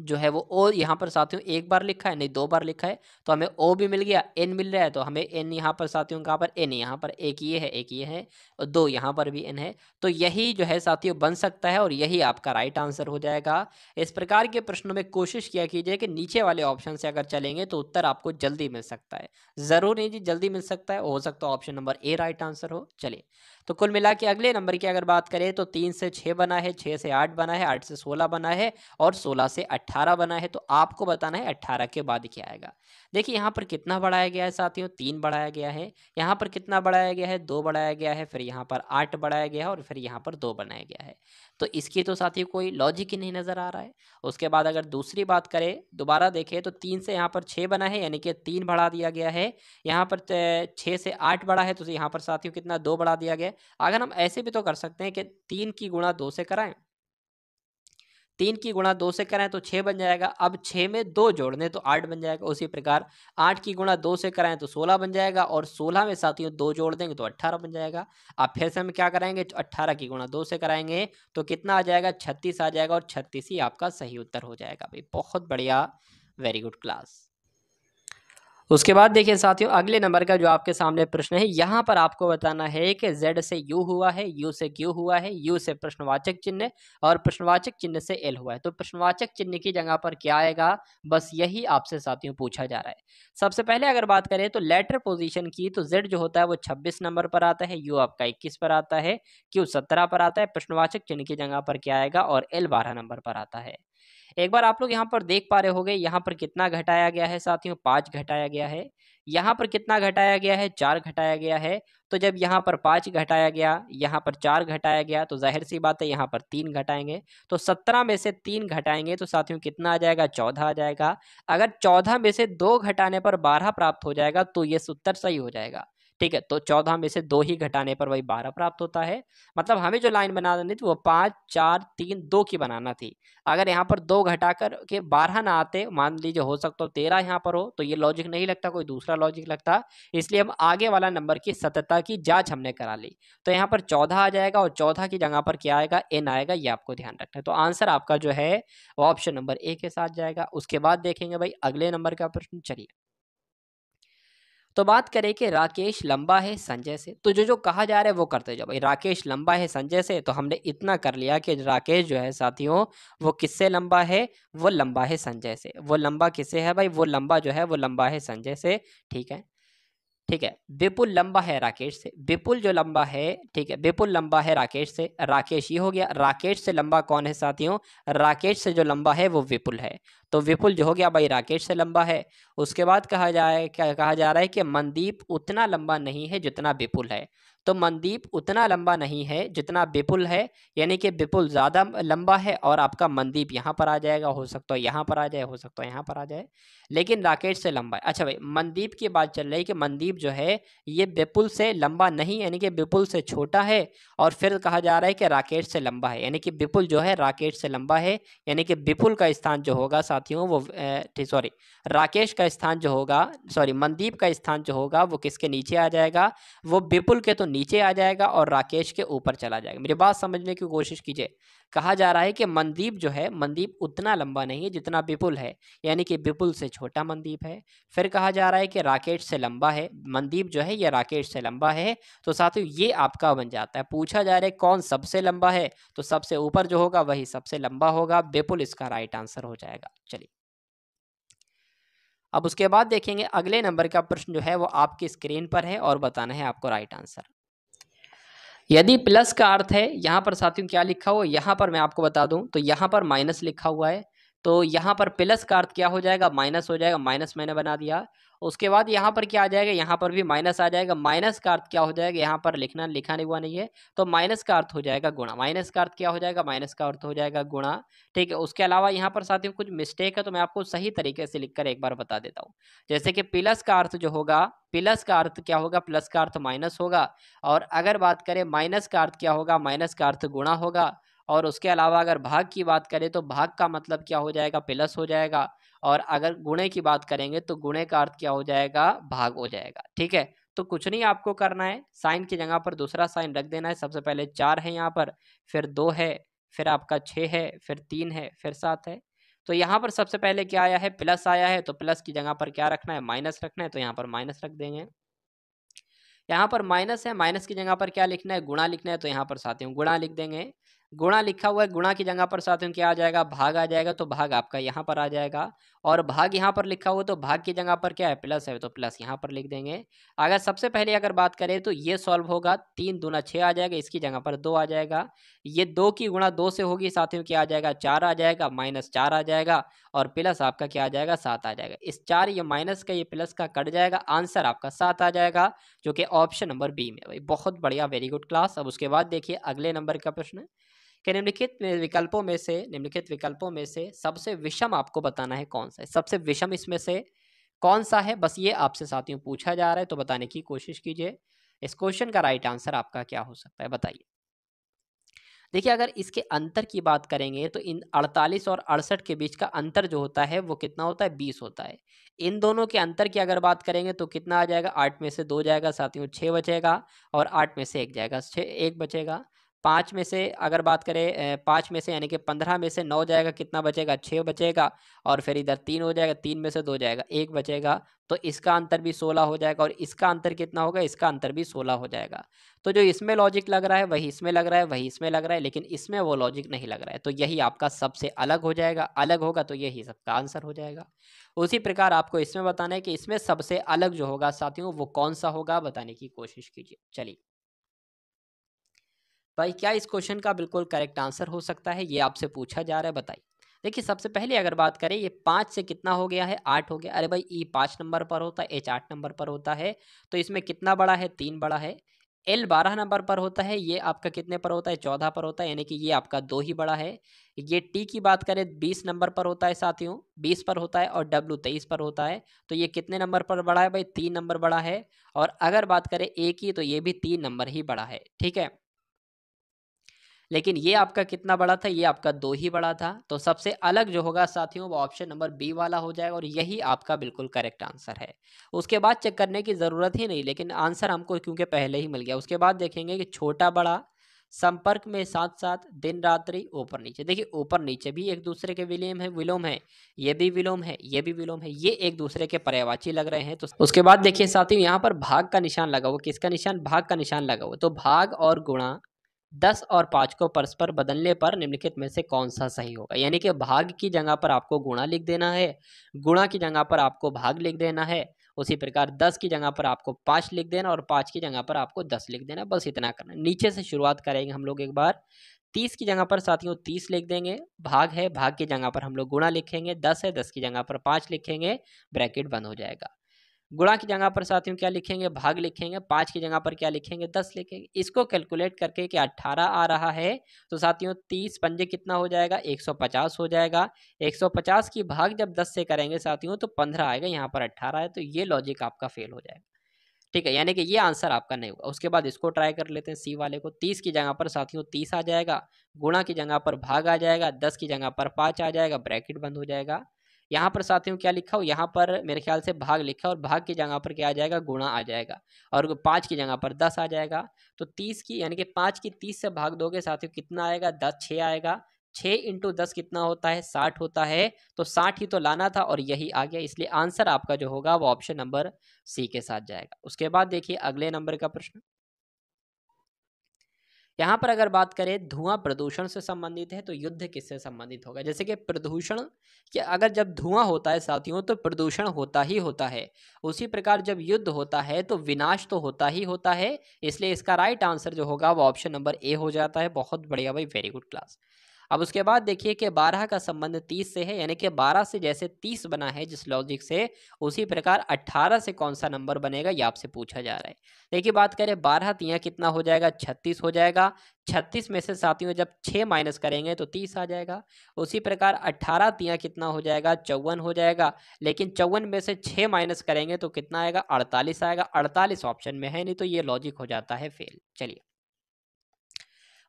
जो है वो ओ यहाँ पर साथियों एक बार लिखा है, नहीं 2 बार लिखा है। तो हमें ओ भी मिल गया, एन मिल रहा है। तो हमें एन यहाँ पर साथियों कहाँ पर, एन यहाँ पर, एक ये है एक ये है और 2 यहाँ पर भी एन है। तो यही जो है साथियों बन सकता है और यही आपका राइट आंसर हो जाएगा। इस प्रकार के प्रश्नों में कोशिश किया कीजिए कि नीचे वाले ऑप्शन से अगर चलेंगे तो उत्तर आपको जल्दी मिल सकता है। जरूर नहीं जी, जल्दी मिल सकता है, हो सकता है option number A right answer हो। चलिए तो कुल मिला के अगले नंबर की अगर बात करें तो 3 से 6 बना है, 6 से 8 बना है, 8 से 16 बना है और 16 से 18 बना है। तो आपको बताना है 18 के बाद क्या आएगा। देखिए यहाँ पर कितना बढ़ाया गया है साथियों, 3 बढ़ाया गया है। यहाँ पर कितना बढ़ाया गया है, 2 बढ़ाया गया है। फिर यहाँ पर 8 बढ़ाया गया है और फिर यहाँ पर 2 बनाया गया है। तो इसकी तो साथियों कोई लॉजिक ही नहीं नजर आ रहा है। उसके बाद अगर दूसरी बात करें, दोबारा देखें तो 3 से यहाँ पर 6 बना है, यानी कि 3 बढ़ा दिया गया है। यहाँ पर 6 से 8 बढ़ा है तो यहाँ पर साथियों कितना, 2 बढ़ा दिया गया है। अगर हम ऐसे भी तो कर सकते हैं कि 3 की गुणा 2 से कराएं, 3 की गुणा 2 से कराएं तो 6 बन जाएगा। अब 6 में 2 जोड़ने तो 8 बन जाएगा। उसी प्रकार 8 की गुणा 2 से कराएं तो 16 बन जाएगा, और 16 में साथियों 2 जोड़ देंगे तो 18 बन जाएगा। अब फिर से हम क्या कराएंगे, 18 की गुणा 2 से कराएंगे तो कितना आ जाएगा, 36 आ जाएगा, और 36 ही आपका सही उत्तर हो जाएगा भाई। बहुत बढ़िया, वेरी गुड क्लास। उसके बाद देखिए साथियों, अगले नंबर का जो आपके सामने प्रश्न है, यहाँ पर आपको बताना है कि Z से U हुआ है, U से Q हुआ है, U से प्रश्नवाचक चिन्ह और प्रश्नवाचक चिन्ह से L हुआ है। तो प्रश्नवाचक चिन्ह की जगह पर क्या आएगा, बस यही आपसे साथियों पूछा जा रहा है। सबसे पहले अगर बात करें तो लेटर पोजीशन की, तो Z जो होता है वो 26 नंबर पर आता है, U आपका 21 पर आता है, Q 17 पर आता है, प्रश्नवाचक चिन्ह की जगह पर क्या आएगा, और L 12 नंबर पर आता है। एक बार आप लोग यहाँ पर देख पा रहे होंगे, यहाँ पर कितना घटाया गया है साथियों, 5 घटाया गया है। यहाँ पर कितना घटाया गया है, 4 घटाया गया है। तो जब यहाँ पर 5 घटाया गया, यहाँ पर 4 घटाया गया, तो जाहिर सी बात है यहाँ पर 3 घटाएंगे। तो 17 में से 3 घटाएंगे तो साथियों कितना आ जाएगा, 14 आ जाएगा। अगर 14 में से 2 घटाने पर 12 प्राप्त हो जाएगा तो ये उत्तर सही हो जाएगा। ठीक है, तो 14 में से 2 ही घटाने पर वही 12 प्राप्त होता है। मतलब हमें जो लाइन बनानी थी वो 5 4 3 2 की बनाना थी। अगर यहाँ पर 2 घटाकर के 12 ना आते, मान लीजिए हो सकता हो 13 यहाँ पर हो, तो ये लॉजिक नहीं लगता, कोई दूसरा लॉजिक लगता। इसलिए हम आगे वाला नंबर की सत्यता की जांच हमने करा ली। तो यहाँ पर 14 आ जाएगा, और 14 की जगह पर क्या आएगा, n आएगा, ये आपको ध्यान रखना है। तो आंसर आपका जो है वो ऑप्शन नंबर ए के साथ जाएगा। उसके बाद देखेंगे भाई अगले नंबर का प्रश्न। चलिए, तो बात करें कि राकेश लंबा है संजय से, तो जो जो कहा जा रहा है वो करते जाओ भाई। राकेश लंबा है संजय से, तो हमने इतना कर लिया कि राकेश जो है साथियों वो किससे लंबा है, वो लंबा है संजय से। वो लंबा किससे है भाई, वो लंबा जो है वो लंबा है संजय से। ठीक है, ठीक है। विपुल लंबा है राकेश से, विपुल जो लंबा है, ठीक है, विपुल लंबा है राकेश से। राकेश ये हो गया, राकेश से लंबा कौन है साथियों, राकेश से जो लंबा है वो विपुल है। तो विपुल जो हो गया भाई राकेश से लंबा है। उसके बाद कहा जाए, क्या कहा जा रहा है कि मनदीप उतना लंबा नहीं है जितना विपुल है। तो मनदीप उतना लंबा नहीं है जितना विपुल है, यानी कि विपुल ज्यादा लंबा है, और आपका मनदीप यहाँ पर आ जाएगा, हो सकता है यहाँ पर आ जाए, हो सकता है यहाँ पर आ जाए, लेकिन राकेश से लंबा है। अच्छा भाई, मनदीप की बात चल रही है कि मनदीप जो है ये विपुल से लंबा नहीं, यानी कि विपुल से छोटा है। और फिर कहा जा रहा है कि राकेश से लंबा है, यानी कि विपुल जो है राकेश से लंबा है। यानी कि विपुल का स्थान जो होगा साथियों वो सॉरी, राकेश का स्थान जो होगा, सॉरी, मनदीप का स्थान जो होगा वो किसके नीचे आ जाएगा, वो विपुल के तो नीचे आ जाएगा और राकेश के ऊपर चला जाएगा। मेरी बात समझने की कोशिश कीजिए। कहा जा रहा है कि मनदीप जो है, मनदीप उतना लंबा नहीं है जितना विपुल है, यानी कि विपुल से छोटा मनदीप है। फिर कहा जा रहा है कि राकेश से लंबा है, मनदीप जो है ये राकेश से लंबा है। तो साथियों ये आपका बन जाता है। पूछा जा रहा है कौन सबसे लंबा है, तो सबसे ऊपर जो होगा वही सबसे लंबा होगा, विपुल इसका राइट आंसर हो जाएगा। चलिए, अब उसके बाद देखेंगे अगले नंबर का प्रश्न जो है वो आपकी स्क्रीन पर है, और बताना है आपको राइट आंसर। यदि प्लस का अर्थ है, यहाँ पर साथियों क्या लिखा हुआ है, यहाँ पर मैं आपको बता दूं तो यहाँ पर माइनस लिखा हुआ है। तो यहाँ पर प्लस का अर्थ क्या हो जाएगा, माइनस हो जाएगा, माइनस मैंने बना दिया। उसके बाद यहाँ पर क्या आ जाएगा, यहाँ पर भी माइनस आ जाएगा। माइनस का अर्थ क्या हो जाएगा, यहाँ पर लिखा नहीं हुआ नहीं है, तो माइनस का अर्थ हो जाएगा गुणा। माइनस का अर्थ क्या हो जाएगा, माइनस का अर्थ हो जाएगा गुणा। ठीक है, उसके अलावा यहाँ पर साथियों कुछ मिस्टेक है, तो मैं आपको सही तरीके से लिखकर एक बार बता देता हूँ। जैसे कि प्लस का अर्थ जो होगा, प्लस का अर्थ क्या होगा, प्लस का अर्थ माइनस होगा। और अगर बात करें माइनस का अर्थ क्या होगा, माइनस का अर्थ गुणा होगा। और उसके अलावा अगर भाग की बात करें तो भाग का मतलब क्या हो जाएगा, प्लस हो जाएगा। और अगर गुणे की बात करेंगे तो गुणे का अर्थ क्या हो जाएगा, भाग हो जाएगा। ठीक है, तो कुछ नहीं आपको करना है, साइन की जगह पर दूसरा साइन रख देना है। सबसे पहले 4 है यहाँ पर, फिर 2 है, फिर आपका 6 है, फिर 3 है, फिर 7 है। तो यहाँ पर सबसे पहले क्या आया है, प्लस आया है, तो प्लस की जगह पर क्या रखना है, माइनस रखना है, तो यहाँ पर माइनस रख देंगे। यहाँ पर माइनस है, माइनस की जगह पर क्या लिखना है, गुणा लिखना है, तो यहाँ पर साथियों गुणा लिख देंगे। गुणा लिखा हुआ है, गुणा की जगह पर साथियों क्या आ जाएगा, भाग आ जाएगा, तो भाग आपका यहाँ पर आ जाएगा। और भाग यहाँ पर लिखा हुआ है, तो भाग की जगह पर क्या है, प्लस है, तो प्लस यहाँ पर लिख देंगे। अगर सबसे पहले अगर बात करें तो ये सॉल्व होगा, 3 दूना 6 आ जाएगा, इसकी जगह पर 2 आ जाएगा। ये 2 की गुणा 2 से होगी साथियों, क्या आ जाएगा, 4 आ जाएगा, माइनस 4 आ जाएगा, और प्लस आपका क्या आ जाएगा, 7 आ जाएगा। इस 4 ये माइनस का ये प्लस का कट जाएगा, आंसर आपका 7 आ जाएगा, जो कि ऑप्शन नंबर बी में। भाई बहुत बढ़िया, वेरी गुड क्लास। अब उसके बाद देखिए अगले नंबर का प्रश्न कि निम्नलिखित विकल्पों में से सबसे विषम आपको बताना है कौन सा है। सबसे विषम इसमें से कौन सा है, बस ये आपसे साथियों पूछा जा रहा है, तो बताने की कोशिश कीजिए। इस क्वेश्चन का राइट आंसर आपका क्या हो सकता है, बताइए। देखिए अगर इसके अंतर की बात करेंगे तो इन 48 और 68 के बीच का अंतर जो होता है वो कितना होता है, 20 होता है। इन दोनों के अंतर की अगर बात करेंगे तो कितना आ जाएगा, 8 में से 2 जाएगा, साथियों 6 बचेगा, और 8 में से 1 जाएगा, 6 1 बचेगा। 5 में से अगर बात करें 5 में से यानी कि 15 में से 9 जाएगा, कितना बचेगा, 6 बचेगा, और फिर इधर 3 हो जाएगा, 3 में से 2 जाएगा, 1 बचेगा। तो इसका अंतर भी 16 हो जाएगा, और इसका अंतर कितना होगा, इसका अंतर भी 16 हो जाएगा। तो जो इसमें लॉजिक लग रहा है वही इसमें लग रहा है, वही इसमें लग रहा है, लेकिन इसमें वो लॉजिक नहीं लग रहा है, तो यही आपका सबसे अलग हो जाएगा। अलग होगा तो यही सबका आंसर हो जाएगा। उसी प्रकार आपको इसमें बताना है कि इसमें सबसे अलग जो होगा साथियों वो कौन सा होगा, बताने की कोशिश कीजिए। चलिए भाई, क्या इस क्वेश्चन का बिल्कुल करेक्ट आंसर हो सकता है, ये आपसे पूछा जा रहा है, बताइए। देखिए सबसे पहले अगर बात करें, ये 5 से कितना हो गया है, 8 हो गया। अरे भाई, ई 5 नंबर पर होता है, एच 8 नंबर पर होता है, तो इसमें कितना बड़ा है, 3 बड़ा है। एल 12 नंबर पर होता है, ये आपका कितने पर होता है, 14 पर होता है, यानी कि ये आपका 2 ही बड़ा है। ये टी की बात करें 20 नंबर पर होता है साथियों, 20 पर होता है, और डब्ल्यू 23 पर होता है, तो ये कितने नंबर पर बड़ा है भाई, 3 नंबर बड़ा है। और अगर बात करें ए की, तो ये भी 3 नंबर ही बड़ा है, ठीक है। लेकिन ये आपका कितना बड़ा था, ये आपका 2 ही बड़ा था। तो सबसे अलग जो होगा साथियों वो ऑप्शन नंबर बी वाला हो जाएगा, और यही आपका बिल्कुल करेक्ट आंसर है। उसके बाद चेक करने की ज़रूरत ही नहीं, लेकिन आंसर हमको क्योंकि पहले ही मिल गया। उसके बाद देखेंगे कि छोटा बड़ा, संपर्क में साथ साथ, दिन रात्रि, ऊपर नीचे। देखिए ऊपर नीचे भी एक दूसरे के विलोम है, ये भी विलोम है, ये भी विलोम है, ये एक दूसरे के पर्यायवाची लग रहे हैं। तो उसके बाद देखिए साथियों, यहाँ पर भाग का निशान लगा हुआ, किसका निशान, भाग का निशान लगा हुआ। तो भाग और गुणा, 10 और 5 को परस्पर बदलने पर निम्नलिखित में से कौन सा सही होगा। यानी कि भाग की जगह पर आपको गुणा लिख देना है, गुणा की जगह पर आपको भाग लिख देना है। उसी प्रकार 10 की जगह पर आपको 5 लिख देना, और 5 की जगह पर आपको 10 लिख देना, बस इतना करना। नीचे से शुरुआत करेंगे हम लोग एक बार। 30 की जगह पर साथियों 30 लिख देंगे, भाग है, भाग की जगह पर हम लोग गुणा लिखेंगे, 10 है, 10 की जगह पर 5 लिखेंगे, ब्रैकेट बंद हो जाएगा। गुणा की जगह पर साथियों क्या लिखेंगे, भाग लिखेंगे, 5 की जगह पर क्या लिखेंगे, 10 लिखेंगे। इसको कैलकुलेट करके कि 18 आ रहा है, तो साथियों 30 पंजे कितना हो जाएगा, 150 हो जाएगा। 150 की भाग जब 10 से करेंगे साथियों तो 15 आएगा, यहाँ पर 18 है, तो ये लॉजिक आपका फेल हो जाएगा, ठीक है। यानी कि ये आंसर आपका नहीं होगा। उसके बाद इसको ट्राई कर लेते हैं, सी वाले को। 30 की जगह पर साथियों 30 आ जाएगा, गुणा की जगह पर भाग आ जाएगा, 10 की जगह पर 5 आ जाएगा, ब्रैकेट बंद हो जाएगा। यहाँ पर साथियों क्या लिखा हो, यहाँ पर मेरे ख्याल से भाग लिखा है, और भाग की जगह पर क्या आ जाएगा, गुणा आ जाएगा, और 5 की जगह पर 10 आ जाएगा। तो 30 की यानी कि 5 की 30 से भाग दोगे साथियों कितना आएगा, 10 6 आएगा। 6 इंटू 10 कितना होता है, 60 होता है। तो 60 ही तो लाना था, और यही आ गया, इसलिए आंसर आपका जो होगा वो ऑप्शन नंबर सी के साथ जाएगा। उसके बाद देखिए अगले नंबर का प्रश्न। यहाँ पर अगर बात करें धुआं प्रदूषण से संबंधित है, तो युद्ध किससे संबंधित होगा। जैसे कि प्रदूषण कि अगर जब धुआं होता है साथियों तो प्रदूषण होता ही होता है। उसी प्रकार जब युद्ध होता है तो विनाश तो होता ही होता है। इसलिए इसका राइट आंसर जो होगा वो ऑप्शन नंबर ए हो जाता है। बहुत बढ़िया भाई, वेरी गुड क्लास। अब उसके बाद देखिए कि 12 का संबंध 30 से है, यानी कि 12 से जैसे 30 बना है जिस लॉजिक से, उसी प्रकार 18 से कौन सा नंबर बनेगा ये आपसे पूछा जा रहा है। देखिए बात करें 12 तिया कितना हो जाएगा, 36 हो जाएगा। 36 में से साथियों जब 6 माइनस करेंगे तो 30 आ जाएगा। उसी प्रकार 18 तिया कितना हो जाएगा, 54 हो जाएगा। लेकिन 54 में से 6 माइनस करेंगे तो कितना आएगा, 48 आएगा। 48 ऑप्शन में है नहीं, तो ये लॉजिक हो जाता है फेल। चलिए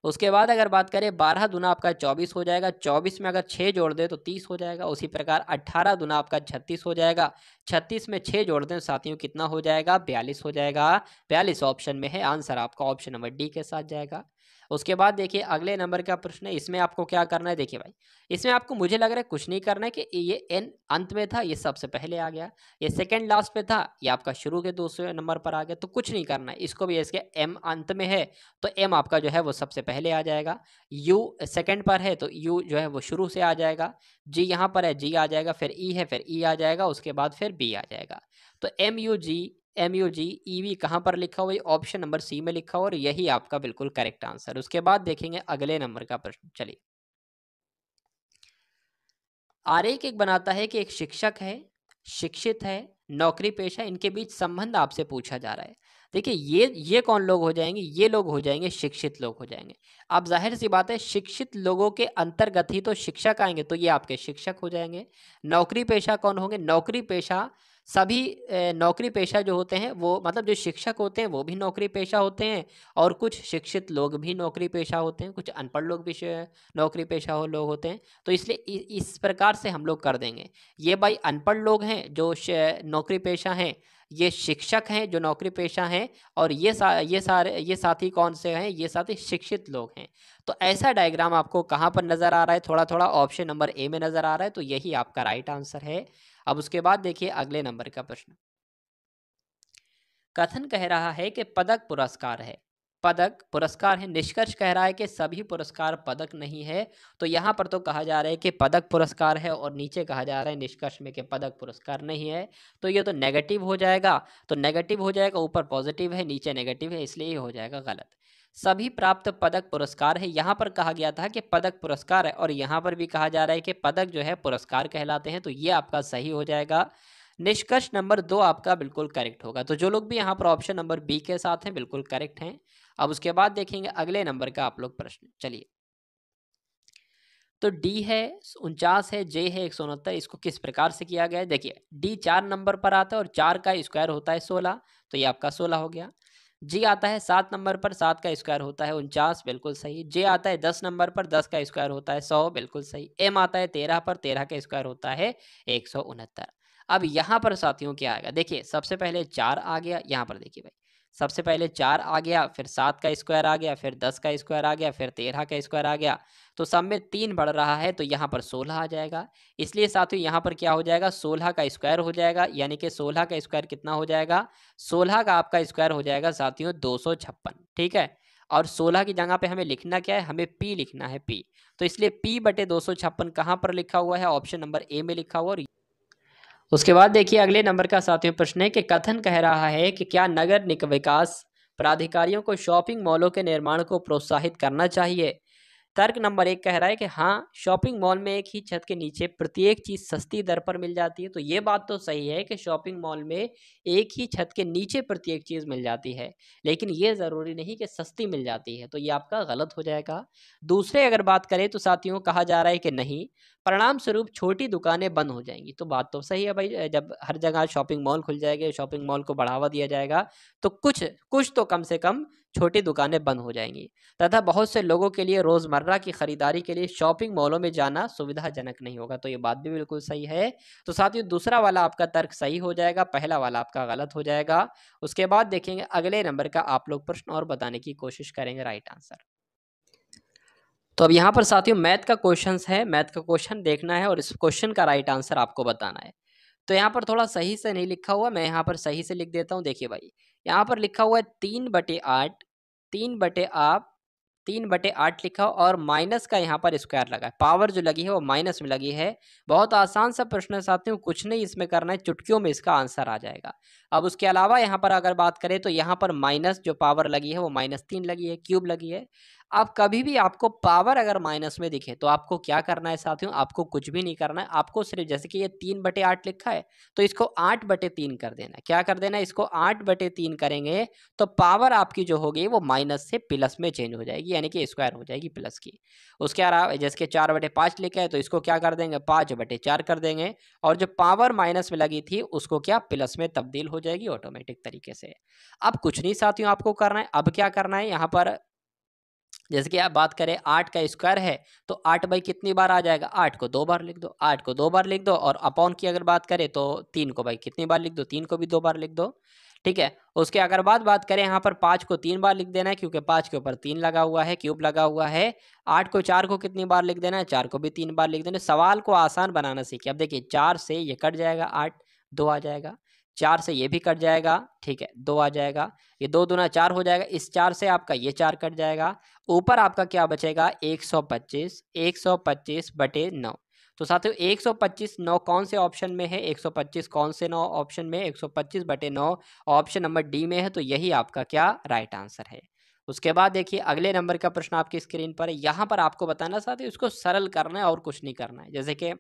उसके बाद अगर बात करें 12 दुना आपका 24 हो जाएगा। 24 में अगर 6 जोड़ दें तो 30 हो जाएगा। उसी प्रकार 18 दुना आपका 36 हो जाएगा। 36 में 6 जोड़ दें साथियों कितना हो जाएगा, 42 हो जाएगा। 42 ऑप्शन में है, आंसर आपका ऑप्शन नंबर डी के साथ जाएगा। उसके बाद देखिए अगले नंबर का प्रश्न है। इसमें आपको क्या करना है, देखिए भाई इसमें आपको मुझे लग रहा है कुछ नहीं करना है कि ये एन अंत में था, ये सबसे पहले आ गया, ये सेकंड लास्ट पे था, ये आपका शुरू के दूसरे नंबर पर आ गया, तो कुछ नहीं करना है। इसको भी इसके एम अंत में है तो एम आपका जो है वो सबसे पहले आ जाएगा। यू सेकंड पर है तो यू जो है वो शुरू से आ जाएगा। जी यहाँ पर है, जी आ जाएगा, फिर ई है, फिर ई आ जाएगा, उसके बाद फिर बी आ जाएगा। तो M U G E V कहाँ पर लिखा हुआ है, ऑप्शन नंबर सी में लिखा हुआ, और यही आपका बिल्कुल करेक्ट आंसर। उसके बाद देखेंगे अगले नंबर का प्रश्न। चलिए आरेख एक बनाता है कि एक शिक्षक है, शिक्षित है, नौकरी पेशा, इनके बीच संबंध आपसे पूछा जा रहा है। देखिए ये कौन लोग हो जाएंगे, ये लोग हो जाएंगे शिक्षित लोग हो जाएंगे। अब जाहिर सी बात है शिक्षित लोगों के अंतर्गत ही तो शिक्षक आएंगे, तो ये आपके शिक्षक हो जाएंगे। नौकरी पेशा कौन होंगे, नौकरी पेशा सभी नौकरी पेशा जो होते हैं वो मतलब जो शिक्षक होते हैं वो भी नौकरी पेशा होते हैं, और कुछ शिक्षित लोग भी नौकरी पेशा होते हैं, कुछ अनपढ़ लोग भी नौकरी पेशा हो लोग होते हैं। तो इसलिए इस प्रकार से हम लोग कर देंगे। ये भाई अनपढ़ लोग हैं जो नौकरी पेशा हैं, ये शिक्षक हैं जो नौकरी पेशा हैं, और ये साथी कौन से हैं, ये साथी शिक्षित लोग हैं। तो ऐसा डायग्राम आपको कहाँ पर नजर आ रहा है, थोड़ा थोड़ा ऑप्शन नंबर ए में नजर आ रहा है, तो यही आपका राइट आंसर है। अब उसके बाद देखिए अगले नंबर का प्रश्न। कथन कह रहा है कि पदक पुरस्कार है, पदक पुरस्कार है, निष्कर्ष कह रहा है कि सभी पुरस्कार पदक नहीं है। तो यहाँ पर तो कहा जा रहा है कि पदक पुरस्कार है, और नीचे कहा जा रहा है निष्कर्ष में कि पदक पुरस्कार नहीं है। तो ये तो नेगेटिव हो जाएगा, तो नेगेटिव हो जाएगा, ऊपर पॉजिटिव है नीचे नेगेटिव है, इसलिए ये हो जाएगा गलत। सभी प्राप्त पदक पुरस्कार है, यहाँ पर कहा गया था कि पदक पुरस्कार है, और यहाँ पर भी कहा जा रहा है कि पदक जो है पुरस्कार कहलाते हैं, तो ये आपका सही हो जाएगा। निष्कर्ष नंबर 2 आपका बिल्कुल करेक्ट होगा। तो जो लोग भी यहाँ पर ऑप्शन नंबर बी के साथ हैं बिल्कुल करेक्ट हैं। अब उसके बाद देखेंगे अगले नंबर का आप लोग प्रश्न। चलिए, तो डी है 49 है, जे है 169, इसको किस प्रकार से किया गया है। देखिए डी 4 नंबर पर आता है और 4 का स्क्वायर होता है 16, तो ये आपका 16 हो गया। जी आता है 7 नंबर पर, 7 का स्क्वायर होता है 49, बिल्कुल सही। जे आता है 10 नंबर पर, 10 का स्क्वायर होता है 100, बिल्कुल सही। एम आता है 13 पर, 13 का स्क्वायर होता है 169। अब यहाँ पर साथियों क्या आएगा, देखिए सबसे पहले 4 आ गया, यहाँ पर देखिए भाई, सबसे पहले 4 आ गया, फिर 7 का स्क्वायर आ गया, फिर 10 का स्क्वायर आ गया, फिर 13 का स्क्वायर आ गया, तो सब में 3 बढ़ रहा है, तो यहाँ पर 16 आ जाएगा। इसलिए साथियों यहाँ पर क्या हो जाएगा, 16 का स्क्वायर हो जाएगा, यानी कि 16 का स्क्वायर कितना हो जाएगा, 16 का आपका स्क्वायर हो जाएगा साथियों 256, ठीक है। और 16 की जगह पे हमें लिखना क्या है, हमें पी लिखना है, पी। तो इसलिए पी बटे 256 कहाँ पर लिखा हुआ है, ऑप्शन नंबर ए में लिखा हुआ। और उसके बाद देखिए अगले नंबर का साथियों प्रश्न है कि कथन कह रहा है कि क्या नगर निगम विकास प्राधिकारियों को शॉपिंग मॉलों के निर्माण को प्रोत्साहित करना चाहिए। तर्क नंबर 1 कह रहा है कि हाँ, शॉपिंग मॉल में एक ही छत के नीचे प्रत्येक चीज सस्ती दर पर मिल जाती है। तो ये बात तो सही है कि शॉपिंग मॉल में एक ही छत के नीचे प्रत्येक चीज मिल जाती है, लेकिन ये जरूरी नहीं कि सस्ती मिल जाती है, तो ये आपका गलत हो जाएगा। दूसरे अगर बात करें तो साथियों कहा जा रहा है कि नहीं, परिणाम स्वरूप छोटी दुकानें बंद हो जाएंगी। तो बात तो सही है भाई, जब हर जगह शॉपिंग मॉल खुल जाएंगे, शॉपिंग मॉल को बढ़ावा दिया जाएगा, तो कुछ कुछ तो कम से कम छोटी दुकानें बंद हो जाएंगी, तथा बहुत से लोगों के लिए रोजमर्रा की खरीदारी के लिए शॉपिंग मॉलों में जाना सुविधाजनक नहीं होगा। तो ये बात भी बिल्कुल सही है। तो साथियों दूसरा वाला आपका तर्क सही हो जाएगा, पहला वाला आपका गलत हो जाएगा। उसके बाद देखेंगे अगले नंबर का आप लोग प्रश्न और बताने की कोशिश करेंगे राइट आंसर। तो अब यहाँ पर साथियों मैथ का क्वेश्चन है, मैथ का क्वेश्चन देखना है और इस क्वेश्चन का राइट आंसर आपको बताना है। तो यहाँ पर थोड़ा सही से नहीं लिखा हुआ, मैं यहाँ पर सही से लिख देता हूँ। देखिए भाई, यहाँ पर लिखा हुआ है 3/8, 3/8, 3/8 लिखा हो और माइनस का यहाँ पर स्क्वायर लगा है, पावर जो लगी है वो माइनस में लगी है। बहुत आसान सा प्रश्न है साथियों, कुछ नहीं इसमें करना है, चुटकियों में इसका आंसर आ जाएगा। अब उसके अलावा यहाँ पर अगर बात करें तो यहाँ पर माइनस जो पावर लगी है वो -3 लगी है, क्यूब लगी है। अब कभी भी आपको पावर अगर माइनस में दिखे तो आपको क्या करना है साथियों, आपको कुछ भी नहीं करना है, आपको सिर्फ जैसे कि ये 3/8 लिखा है तो इसको 8/3 कर देना है। क्या कर देना है, इसको 8/3 करेंगे तो पावर आपकी जो होगी वो माइनस से प्लस में चेंज हो जाएगी, यानी कि स्क्वायर हो जाएगी प्लस की। उसके अलावा जैसे कि 4/5 लिखा है तो इसको क्या कर देंगे, 5/4 कर देंगे, और जो पावर माइनस में लगी थी उसको क्या प्लस में तब्दील हो जाएगी ऑटोमेटिक तरीके से। अब कुछ नहीं साथियों आपको करना है, अब क्या करना है यहाँ पर, जैसे कि आप बात करें 8 का स्क्वायर है तो 8 बाई कितनी बार आ जाएगा, 8 को 2 बार लिख दो, 8 को 2 बार लिख दो, और अपॉन की अगर बात करें तो 3 को भाई कितनी बार लिख दो, 3 को भी 2 बार लिख दो, ठीक है। उसके अगर बात करें यहाँ पर 5 को 3 बार लिख देना है, क्योंकि 5 के ऊपर 3 लगा हुआ है, क्यूब लगा हुआ है। 8 को 4 को कितनी बार लिख देना है, 4 को भी 3 बार लिख देना है। सवाल को आसान बनाना सीखिए। अब देखिए 4 से ये कट जाएगा, 8 2 आ जाएगा, 4 से ये भी कट जाएगा, ठीक है 2 आ जाएगा, ये 2 दूना 4 हो जाएगा, इस 4 से आपका ये 4 कट जाएगा, ऊपर आपका क्या बचेगा 125, 125/9। तो साथियों 125 9 कौन से ऑप्शन में है, 125 कौन से 9 ऑप्शन में, 125/9 ऑप्शन नंबर डी में है, तो यही आपका क्या राइट आंसर है। उसके बाद देखिए अगले नंबर का प्रश्न आपकी स्क्रीन पर है, यहाँ पर आपको बताना साथियों इसको सरल करना है और कुछ नहीं करना है। जैसे कि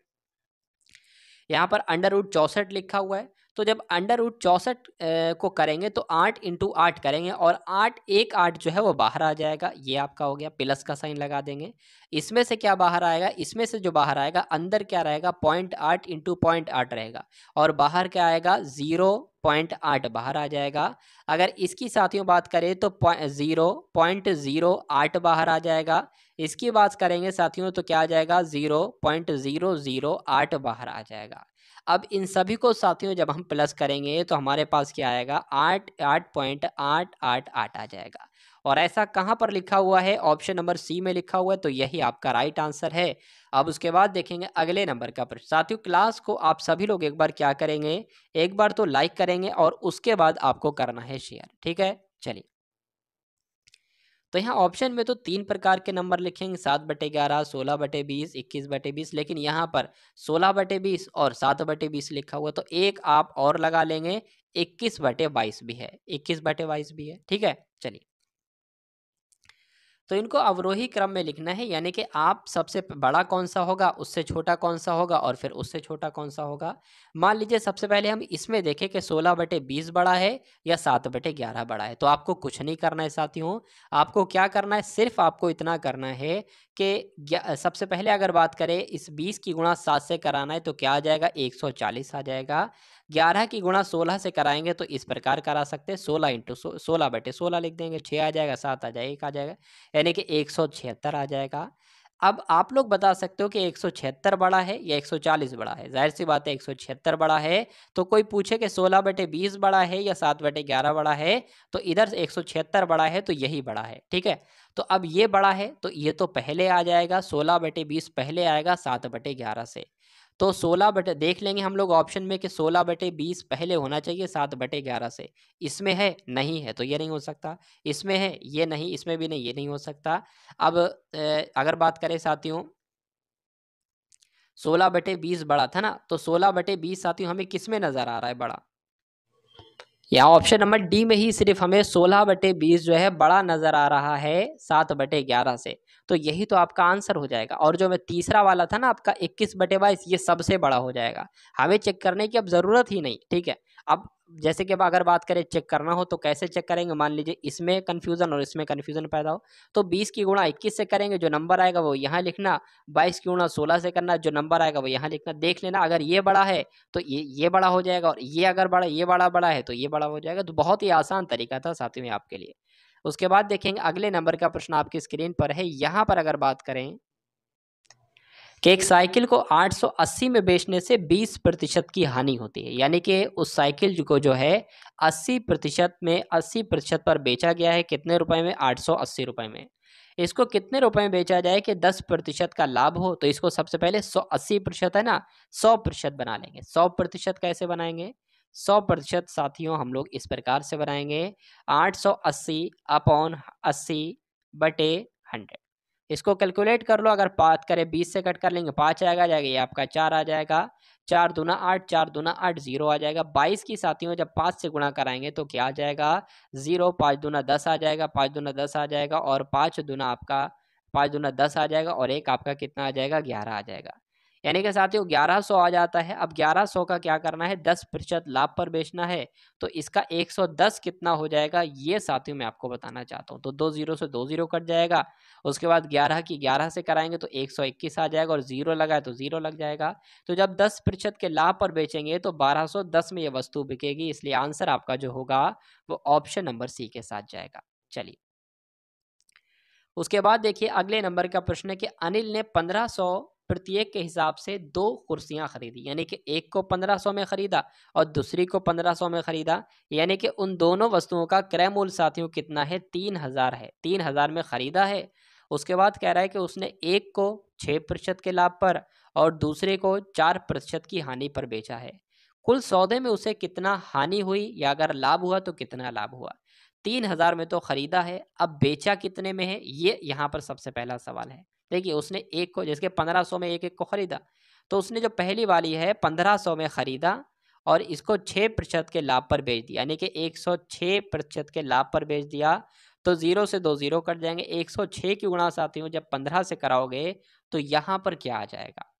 यहाँ पर √64 लिखा हुआ है, तो जब अंडर रूट 64 को करेंगे तो 8 इंटू 8 करेंगे और 8 एक 8 जो है वो बाहर आ जाएगा। ये आपका हो गया, प्लस का साइन लगा देंगे। इसमें से क्या बाहर आएगा, इसमें से जो बाहर आएगा अंदर क्या रहेगा 0.8 इंटू 0.8 रहेगा और बाहर क्या आएगा 0.8 बाहर आ जाएगा। अगर इसकी साथियों बात करें तो 0.08 बाहर आ जाएगा। इसकी बात करेंगे साथियों तो क्या आ जाएगा 0.008 बाहर आ जाएगा। अब इन सभी को साथियों जब हम प्लस करेंगे तो हमारे पास क्या आएगा 8.888 आ जाएगा। और ऐसा कहाँ पर लिखा हुआ है, ऑप्शन नंबर सी में लिखा हुआ है, तो यही आपका राइट आंसर है। अब उसके बाद देखेंगे अगले नंबर का प्रश्न। साथियों क्लास को आप सभी लोग एक बार क्या करेंगे, एक बार तो लाइक करेंगे और उसके बाद आपको करना है शेयर, ठीक है। चलिए, तो यहाँ ऑप्शन में तो 3 प्रकार के नंबर लिखेंगे, 7/11, 16/20, 21/20, लेकिन यहाँ पर 16/20 और 7/20 लिखा हुआ, तो एक आप और लगा लेंगे, 21/22 भी है, 21/22 भी है, ठीक है। चलिए, तो इनको अवरोही क्रम में लिखना है, यानी कि आप सबसे बड़ा कौन सा होगा, उससे छोटा कौन सा होगा और फिर उससे छोटा कौन सा होगा। मान लीजिए सबसे पहले हम इसमें देखें कि 16/20 बड़ा है या 7/11 बड़ा है। तो आपको कुछ नहीं करना है साथियों, आपको क्या करना है, सिर्फ आपको इतना करना है कि सबसे पहले अगर बात करें इस 20 की गुणा 7 से कराना है तो क्या आ जाएगा 140 आ जाएगा। 11 की गुणा 16 से कराएंगे तो इस प्रकार करा सकते हैं, 16 इंटू 16/16 लिख देंगे, 6 आ जाएगा, 7 आ जाएगा, 1 आ जाएगा, यानी कि 176 आ जाएगा। अब आप लोग बता सकते हो कि 176 बड़ा है या 140 बड़ा है। जाहिर सी बात है 176 बड़ा है। तो कोई पूछे कि 16/20 बड़ा है या 7/11 बड़ा है, तो इधर से 176 बड़ा है तो यही बड़ा है, ठीक है। तो अब ये बड़ा है तो ये तो पहले आ जाएगा, 16/20 पहले आएगा 7/11 से। तो 16 बटे देख लेंगे हम लोग ऑप्शन में कि 16/20 पहले होना चाहिए 7/11 से। इसमें है, नहीं है, तो ये नहीं हो सकता। इसमें है, ये नहीं, इसमें भी नहीं, ये नहीं हो सकता। अब अगर बात करें साथियों 16/20 बड़ा था ना, तो 16/20 साथियों हमें किस में नजर आ रहा है बड़ा, या ऑप्शन नंबर डी में ही सिर्फ हमें 16/20 जो है बड़ा नजर आ रहा है 7/11 से। तो यही तो आपका आंसर हो जाएगा। और जो मैं तीसरा वाला था ना आपका 21/22, ये सबसे बड़ा हो जाएगा, हमें चेक करने की अब जरूरत ही नहीं, ठीक है। अब जैसे कि अब अगर बात करें चेक करना हो तो कैसे चेक करेंगे, मान लीजिए इसमें कंफ्यूजन और इसमें कंफ्यूजन पैदा हो, तो 20 की गुणा 21 से करेंगे, जो नंबर आएगा वो यहाँ लिखना, 22 की गुणा 16 से करना, जो नंबर आएगा वो यहाँ लिखना। देख लेना अगर ये बड़ा है तो ये बड़ा हो जाएगा, और ये अगर बड़ा, ये बड़ा है तो ये बड़ा हो जाएगा। तो बहुत ही आसान तरीका था साथियों में आपके लिए। उसके बाद देखेंगे अगले नंबर का प्रश्न आपकी स्क्रीन पर है। यहाँ पर अगर बात करें कि एक साइकिल को 880 में बेचने से 20% की हानि होती है, यानी कि उस साइकिल को जो है 80% में 80% पर बेचा गया है, कितने रुपए में, 880 रुपए में। इसको कितने रुपए में बेचा जाए कि 10% का लाभ हो, तो इसको सबसे पहले 80% है ना, 100% बना लेंगे। 100% कैसे बनाएंगे, 100% साथियों हम लोग इस प्रकार से बनाएंगे, 880 अपॉन 80/100। इसको कैलकुलेट कर लो, अगर बात करें 20 से कट कर लेंगे 5 आएगा, ये आपका 4 आ जाएगा, 4 दूना 8, 4 दूना 8, 0 आ जाएगा। 22 की साथियों जब 5 से गुणा कराएंगे तो क्या आ जाएगा 0, 5 दूना 10 आ जाएगा, 5 दूना 10 आ जाएगा, और 5 दूना आपका 5 दूना 10 आ जाएगा, और एक आपका कितना आ जाएगा 11 आ जाएगा, यानी कि साथियों 1100 आ जाता है। अब 1100 का क्या करना है, 10% लाभ पर बेचना है, तो इसका 110 कितना हो जाएगा, ये साथियों मैं आपको बताना चाहता हूँ। तो 2 जीरो से 2 जीरो कट जाएगा, उसके बाद 11 की 11 से कराएंगे तो 121 आ जाएगा, और 0 लगा है तो 0 लग जाएगा। तो जब 10% के लाभ पर बेचेंगे तो 1210 में ये वस्तु बिकेगी, इसलिए आंसर आपका जो होगा वो ऑप्शन नंबर सी के साथ जाएगा। चलिए, उसके बाद देखिए अगले नंबर का प्रश्न है कि अनिल ने 1500 प्रत्येक के हिसाब से 2 कुर्सियां खरीदी, यानी कि एक को 1500 में खरीदा और दूसरी को 1500 में खरीदा, यानी कि उन दोनों वस्तुओं का क्रय मूल्य साथियों कितना है, 3000 है, 3000 में खरीदा है। उसके बाद कह रहा है कि उसने एक को 6% के लाभ पर और दूसरे को 4% की हानि पर बेचा है। कुल सौदे में उसे कितना हानि हुई, या अगर लाभ हुआ तो कितना लाभ हुआ। 3000 में तो खरीदा है, अब बेचा कितने में है, ये यहाँ पर सबसे पहला सवाल है। देखिए उसने एक को, जैसे 1500 में एक को खरीदा, तो उसने जो पहली वाली है 1500 में खरीदा और इसको 6% के लाभ पर बेच दिया, यानी कि 106% के लाभ पर बेच दिया। तो 0 से 2 0 कट जाएंगे, 106 की गुणा साथियों जब 15 से कराओगे तो यहाँ पर क्या आ जाएगा,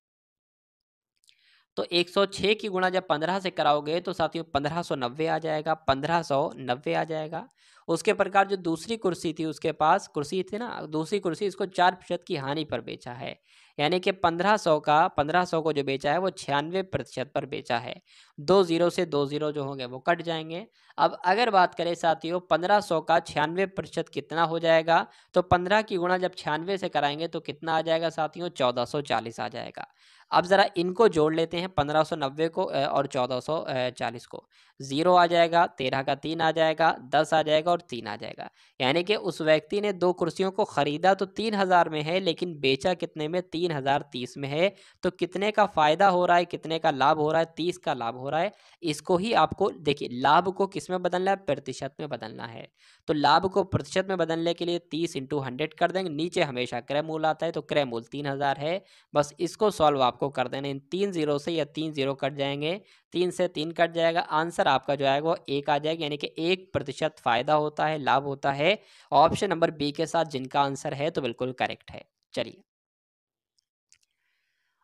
तो 106 की गुणा जब 15 से कराओगे तो साथियों 1590 आ जाएगा, 1590 आ जाएगा। उसके प्रकार जो दूसरी कुर्सी थी, उसके पास कुर्सी थी ना, दूसरी कुर्सी, इसको 4% की हानि पर बेचा है, यानी कि 1500 को जो बेचा है वो 96% पर बेचा है। 2 जीरो से 2 जीरो जो होंगे वो कट जाएंगे। अब अगर बात करें साथियों 1500 का 96% कितना हो जाएगा, तो 15 की गुणा जब 96 से कराएंगे तो कितना आ जाएगा साथियों, 1440 आ जाएगा। अब जरा इनको जोड़ लेते हैं, 1590 को और 1440 को। 0 आ जाएगा, 13 का 3 आ जाएगा, 10 आ जाएगा और 3 आ जाएगा। यानी कि उस व्यक्ति ने 2 कुर्सियों को खरीदा तो 3000 में है, लेकिन बेचा कितने में, 3030 में है। तो कितने का फायदा हो रहा है, कितने का लाभ हो रहा है, 30 का लाभ हो रहा है। इसको ही आपको देखिए, लाभ को किस में बदलना है, प्रतिशत में बदलना है। तो लाभ को प्रतिशत में बदलने के लिए 30 × 100 कर देंगे। नीचे हमेशा क्रय मूल आता है, तो क्रय मूल 3000 है। बस इसको सॉल्व आपको कर देना, इन 3 जीरो से, या 3 जीरो कट जाएंगे, 3 से 3 कट जाएगा, आंसर आपका जो आएगा वो 1 आ जाएगा, यानी कि 1% फायदा होता है, लाभ होता है। ऑप्शन नंबर बी के साथ जिनका आंसर है तो बिल्कुल करेक्ट है। चलिए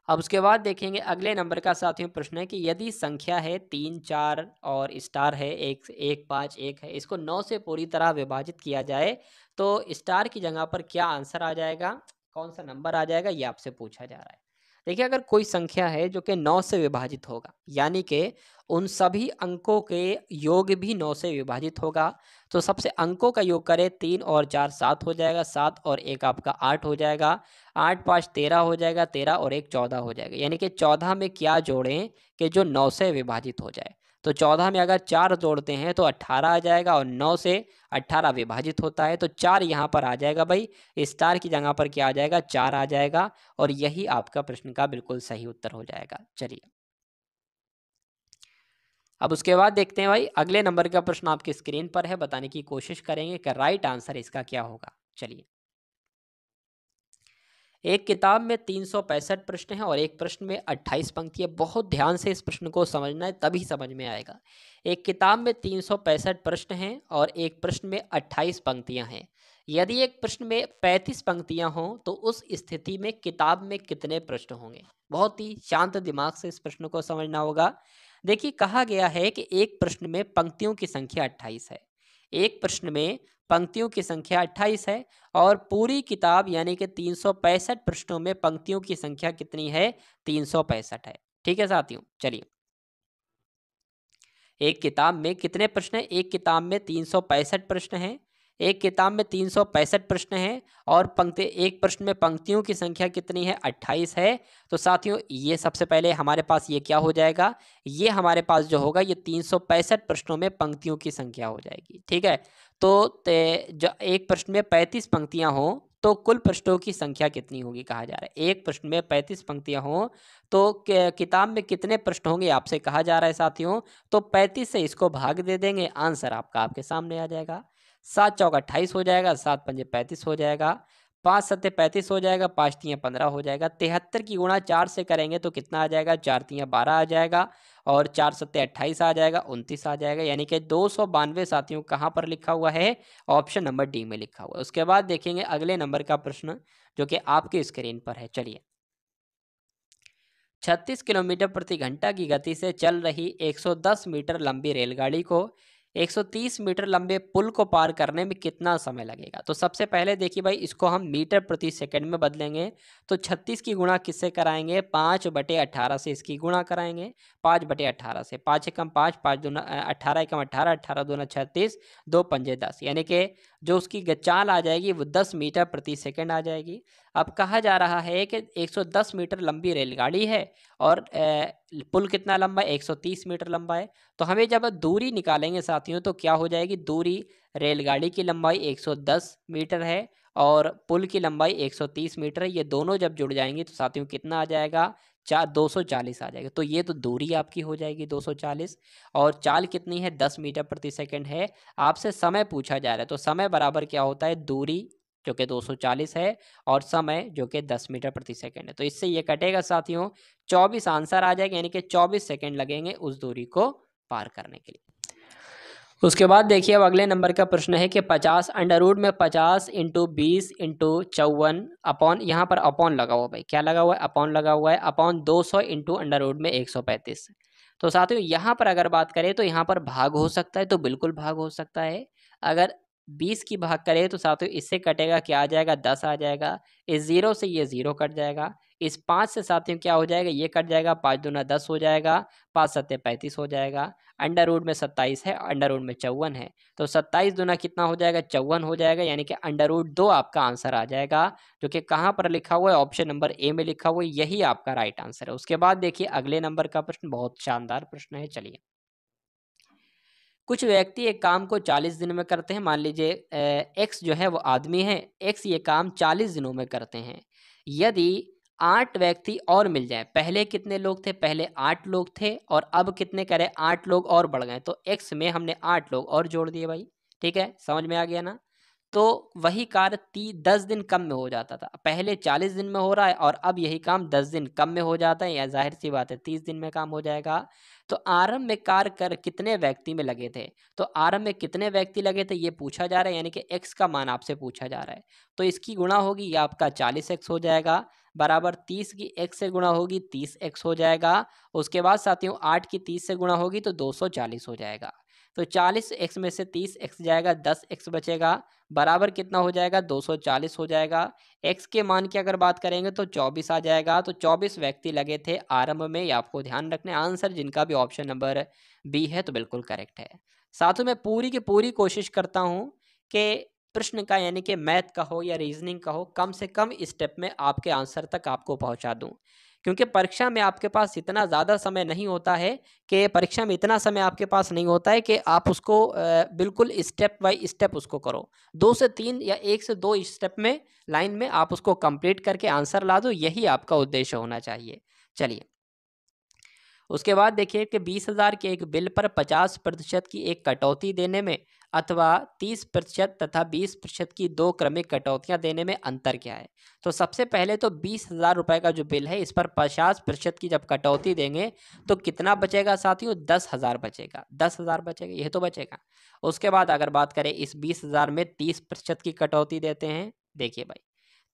अब उसके बाद देखेंगे अगले नंबर का साथियों प्रश्न है कि यदि संख्या है 3 4 और स्टार है 1 1 5 1 है, इसको 9 से पूरी तरह विभाजित किया जाए तो स्टार की जगह पर क्या आंसर आ जाएगा, कौन सा नंबर आ जाएगा, ये आपसे पूछा जा रहा है। देखिए अगर कोई संख्या है जो कि 9 से विभाजित होगा, यानी कि उन सभी अंकों के योग भी 9 से विभाजित होगा, तो सबसे अंकों का योग करें, 3 और 4 7 हो जाएगा, 7 और 1 आपका 8 हो जाएगा, 8 5 13 हो जाएगा, 13 और 1 14 हो जाएगा। यानी कि 14 में क्या जोड़ें कि जो 9 से विभाजित हो जाए। तो 14 में अगर 4 जोड़ते हैं तो 18 आ जाएगा, और 9 से 18 विभाजित होता है तो 4 यहाँ पर आ जाएगा भाई, स्टार की जगह पर क्या आ जाएगा, 4 आ जाएगा। और यही आपका प्रश्न का बिल्कुल सही उत्तर हो जाएगा। चलिए अब उसके बाद देखते हैं भाई, अगले नंबर का प्रश्न आपकी स्क्रीन पर है, बताने की कोशिश करेंगे कि राइट आंसर इसका क्या होगा। चलिए, एक किताब में 365 प्रश्न हैं और एक प्रश्न में 28 पंक्तियां। बहुत ध्यान से इस प्रश्न को समझना है, तभी समझ में आएगा। एक किताब में 365 प्रश्न हैं और एक प्रश्न में 28 पंक्तियां हैं। यदि एक प्रश्न में 35 पंक्तियां हों तो उस स्थिति में किताब में कितने प्रश्न होंगे। बहुत ही शांत दिमाग से इस प्रश्न को समझना होगा। देखिए कहा गया है कि एक प्रश्न में पंक्तियों की संख्या 28 है, एक प्रश्न में पंक्तियों की संख्या 28 है, और पूरी किताब यानी कि 365 पृष्ठों में पंक्तियों की संख्या कितनी है, 365 है। ठीक है साथियों, चलिए एक किताब में कितने प्रश्न हैं, एक किताब में 365 प्रश्न हैं, एक किताब में 365 प्रश्न हैं, और पंक्ति एक प्रश्न में पंक्तियों की संख्या कितनी है, 28 है। तो साथियों ये सबसे पहले हमारे पास ये क्या हो जाएगा, ये हमारे पास जो होगा ये 365 प्रश्नों में पंक्तियों की संख्या हो जाएगी। ठीक है, तो जो एक प्रश्न में 35 पंक्तियां हो तो कुल पृष्ठों की संख्या कितनी होगी कहा जा रहा है। एक प्रश्न में 35 पंक्तियां हो तो किताब में कितने प्रश्न होंगे आपसे कहा जा रहा है साथियों। तो 35 से इसको भाग दे देंगे, आंसर आपका आपके सामने आ जाएगा। 7 चौक 28 हो जाएगा, 7 पंजे 35 हो जाएगा, 5 सत्ते 35 हो जाएगा, 5 तियाँ 15 हो जाएगा। 73 की गुणा 4 से करेंगे तो कितना आ जाएगा, 4 तियाँ 12 आ जाएगा, और 4 सत्ते 28 आ जाएगा, 29 आ जाएगा। यानी कि 292 साथियों कहाँ पर लिखा हुआ है, ऑप्शन नंबर डी में लिखा हुआ है। उसके बाद देखेंगे अगले नंबर का प्रश्न जो कि आपके स्क्रीन पर है। चलिए 36 किलोमीटर प्रति घंटा की गति से चल रही 110 मीटर लंबी रेलगाड़ी को 130 मीटर लंबे पुल को पार करने में कितना समय लगेगा। तो सबसे पहले देखिए भाई, इसको हम मीटर प्रति सेकंड में बदलेंगे। तो 36 की गुणा किससे कराएंगे, 5/18 से इसकी गुणा कराएंगे, 5/18 से, 5 एकम 5, 5 दूना 18 एकम 18, 18 दूना 36, 2 पंजे 10, यानी कि जो उसकी चाल आ जाएगी वो 10 मीटर प्रति सेकंड आ जाएगी। अब कहा जा रहा है कि 110 मीटर लंबी रेलगाड़ी है और पुल कितना लंबा है, 130 मीटर लंबा है। तो हमें जब दूरी निकालेंगे साथियों तो क्या हो जाएगी, दूरी रेलगाड़ी की लंबाई 110 मीटर है और पुल की लंबाई 130 मीटर है। ये दोनों जब जुड़ जाएंगी तो साथियों कितना आ जाएगा, 240 आ जाएगा। तो ये तो दूरी आपकी हो जाएगी 240, और चाल कितनी है, 10 मीटर प्रति सेकंड है। आपसे समय पूछा जा रहा है तो समय बराबर क्या होता है, दूरी जो कि 240 है और समय जो कि 10 मीटर प्रति सेकंड है। तो इससे ये कटेगा साथियों, 24 आंसर आ जाएगा, यानी कि 24 सेकंड लगेंगे उस दूरी को पार करने के लिए। उसके बाद देखिए अब अगले नंबर का प्रश्न है कि 50 अंडर रूट में 50 इंटू 20 इंटू 54 अपॉन, यहाँ पर अपॉन लगा हुआ, भाई क्या लगा हुआ है, अपॉन लगा हुआ है, अपॉन 200 इंटू अंडर रूट में 135। तो साथियों यहाँ पर अगर बात करें तो यहाँ पर भाग हो सकता है, तो बिल्कुल भाग हो सकता है। अगर 20 की भाग करें तो साथियों इससे कटेगा, क्या आ जाएगा, 10 आ जाएगा। इस 0 से ये 0 कट जाएगा। इस 5 से साथियों क्या हो जाएगा, ये कट जाएगा, 5 दूना 10 हो जाएगा, 5 सत्ते 35 हो जाएगा। अंडर रूट में 27 है, अंडर रूट में 54 है, तो 27 दूना कितना हो जाएगा, 54 हो जाएगा, यानी कि अंडर रूट 2 आपका आंसर आ जाएगा, जो कि कहाँ पर लिखा हुआ है, ऑप्शन नंबर ए में लिखा हुआ है, यही आपका राइट आंसर है। उसके बाद देखिए अगले नंबर का प्रश्न बहुत शानदार प्रश्न है। चलिए, कुछ व्यक्ति एक काम को 40 दिन में करते हैं। मान लीजिए एक्स जो है वो आदमी है, एक्स ये काम 40 दिनों में करते हैं। यदि 8 व्यक्ति और मिल जाए, पहले कितने लोग थे, पहले 8 लोग थे, और अब कितने करे, 8 लोग और बढ़ गए, तो एक्स में हमने 8 लोग और जोड़ दिए भाई। ठीक है, समझ में आ गया ना। तो वही कार्य 10 दिन कम में हो जाता था, पहले 40 दिन में हो रहा है और अब यही काम 10 दिन कम में हो जाता है, या जाहिर सी बात है 30 दिन में काम हो जाएगा। तो आरंभ में कार्य कर कितने व्यक्ति में लगे थे, तो आरंभ में कितने व्यक्ति लगे थे ये पूछा जा रहा है, यानी कि एक्स का मान आपसे पूछा जा रहा है। तो इसकी गुणा होगी, ये आपका 40x हो जाएगा, बराबर 30 की x से गुणा होगी, 30x हो जाएगा। उसके बाद साथियों 8 की 30 से गुणा होगी तो 240 हो जाएगा। तो 40x में से 30x जाएगा, 10x बचेगा, बराबर कितना हो जाएगा, 240 हो जाएगा। x के मान की अगर बात करेंगे तो 24 आ जाएगा। तो 24 व्यक्ति लगे थे आरंभ में, ये आपको ध्यान रखने। आंसर जिनका भी ऑप्शन नंबर बी है तो बिल्कुल करेक्ट है। साथ में पूरी की पूरी कोशिश करता हूं कि प्रश्न का, यानी कि मैथ का हो या रीजनिंग का हो, कम से कम स्टेप में आपके आंसर तक आपको पहुंचा दूं, क्योंकि परीक्षा में आपके पास इतना ज़्यादा समय नहीं होता है, कि परीक्षा में इतना समय आपके पास नहीं होता है कि आप उसको बिल्कुल स्टेप बाय स्टेप उसको करो। 2 से 3 या 1 से 2 स्टेप में, लाइन में आप उसको कंप्लीट करके आंसर ला दो, यही आपका उद्देश्य होना चाहिए। चलिए, उसके बाद देखिए कि 20,000 के एक बिल पर 50% की एक कटौती देने में, अथवा 30% तथा 20% की 2 क्रमिक कटौतियां देने में अंतर क्या है। तो सबसे पहले तो 20,000 रुपए का जो बिल है, इस पर 50% की जब कटौती देंगे तो कितना बचेगा साथियों, 10,000 बचेगा, 10,000 बचेगा, यह तो बचेगा। उसके बाद अगर बात करें इस 20,000 में 30% की कटौती देते हैं, देखिए भाई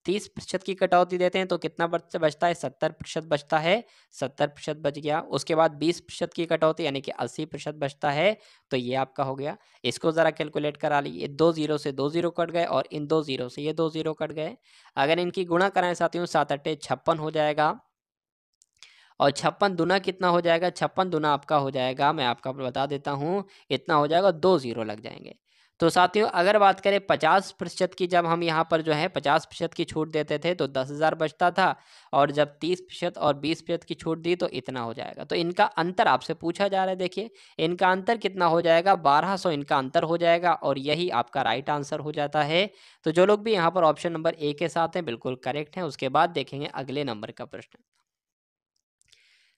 30% की कटौती देते हैं तो कितना बचता है, 70% बचता है, 70% बच गया। उसके बाद 20% की कटौती यानी कि 80% बचता है, तो ये आपका हो गया। इसको ज़रा कैलकुलेट करा लीजिए, 2 जीरो से 2 जीरो कट गए और इन 2 जीरो से ये 2 जीरो कट गए। अगर इनकी गुणा कराएं साथियों, 7 अट्ठे 56 हो जाएगा, और 56 दुना कितना हो जाएगा, 56 दुना आपका हो जाएगा, मैं आपका बता देता हूँ, इतना हो जाएगा, 2 जीरो लग जाएंगे। तो साथियों अगर बात करें 50% की, जब हम यहाँ पर जो है 50% की छूट देते थे तो 10,000 बचता था, और जब 30% और 20% की छूट दी तो इतना हो जाएगा। तो इनका अंतर आपसे पूछा जा रहा है, देखिए इनका अंतर कितना हो जाएगा, 1200 इनका अंतर हो जाएगा, और यही आपका राइट आंसर हो जाता है। तो जो लोग भी यहाँ पर ऑप्शन नंबर ए के साथ हैं बिल्कुल करेक्ट हैं। उसके बाद देखेंगे अगले नंबर का प्रश्न,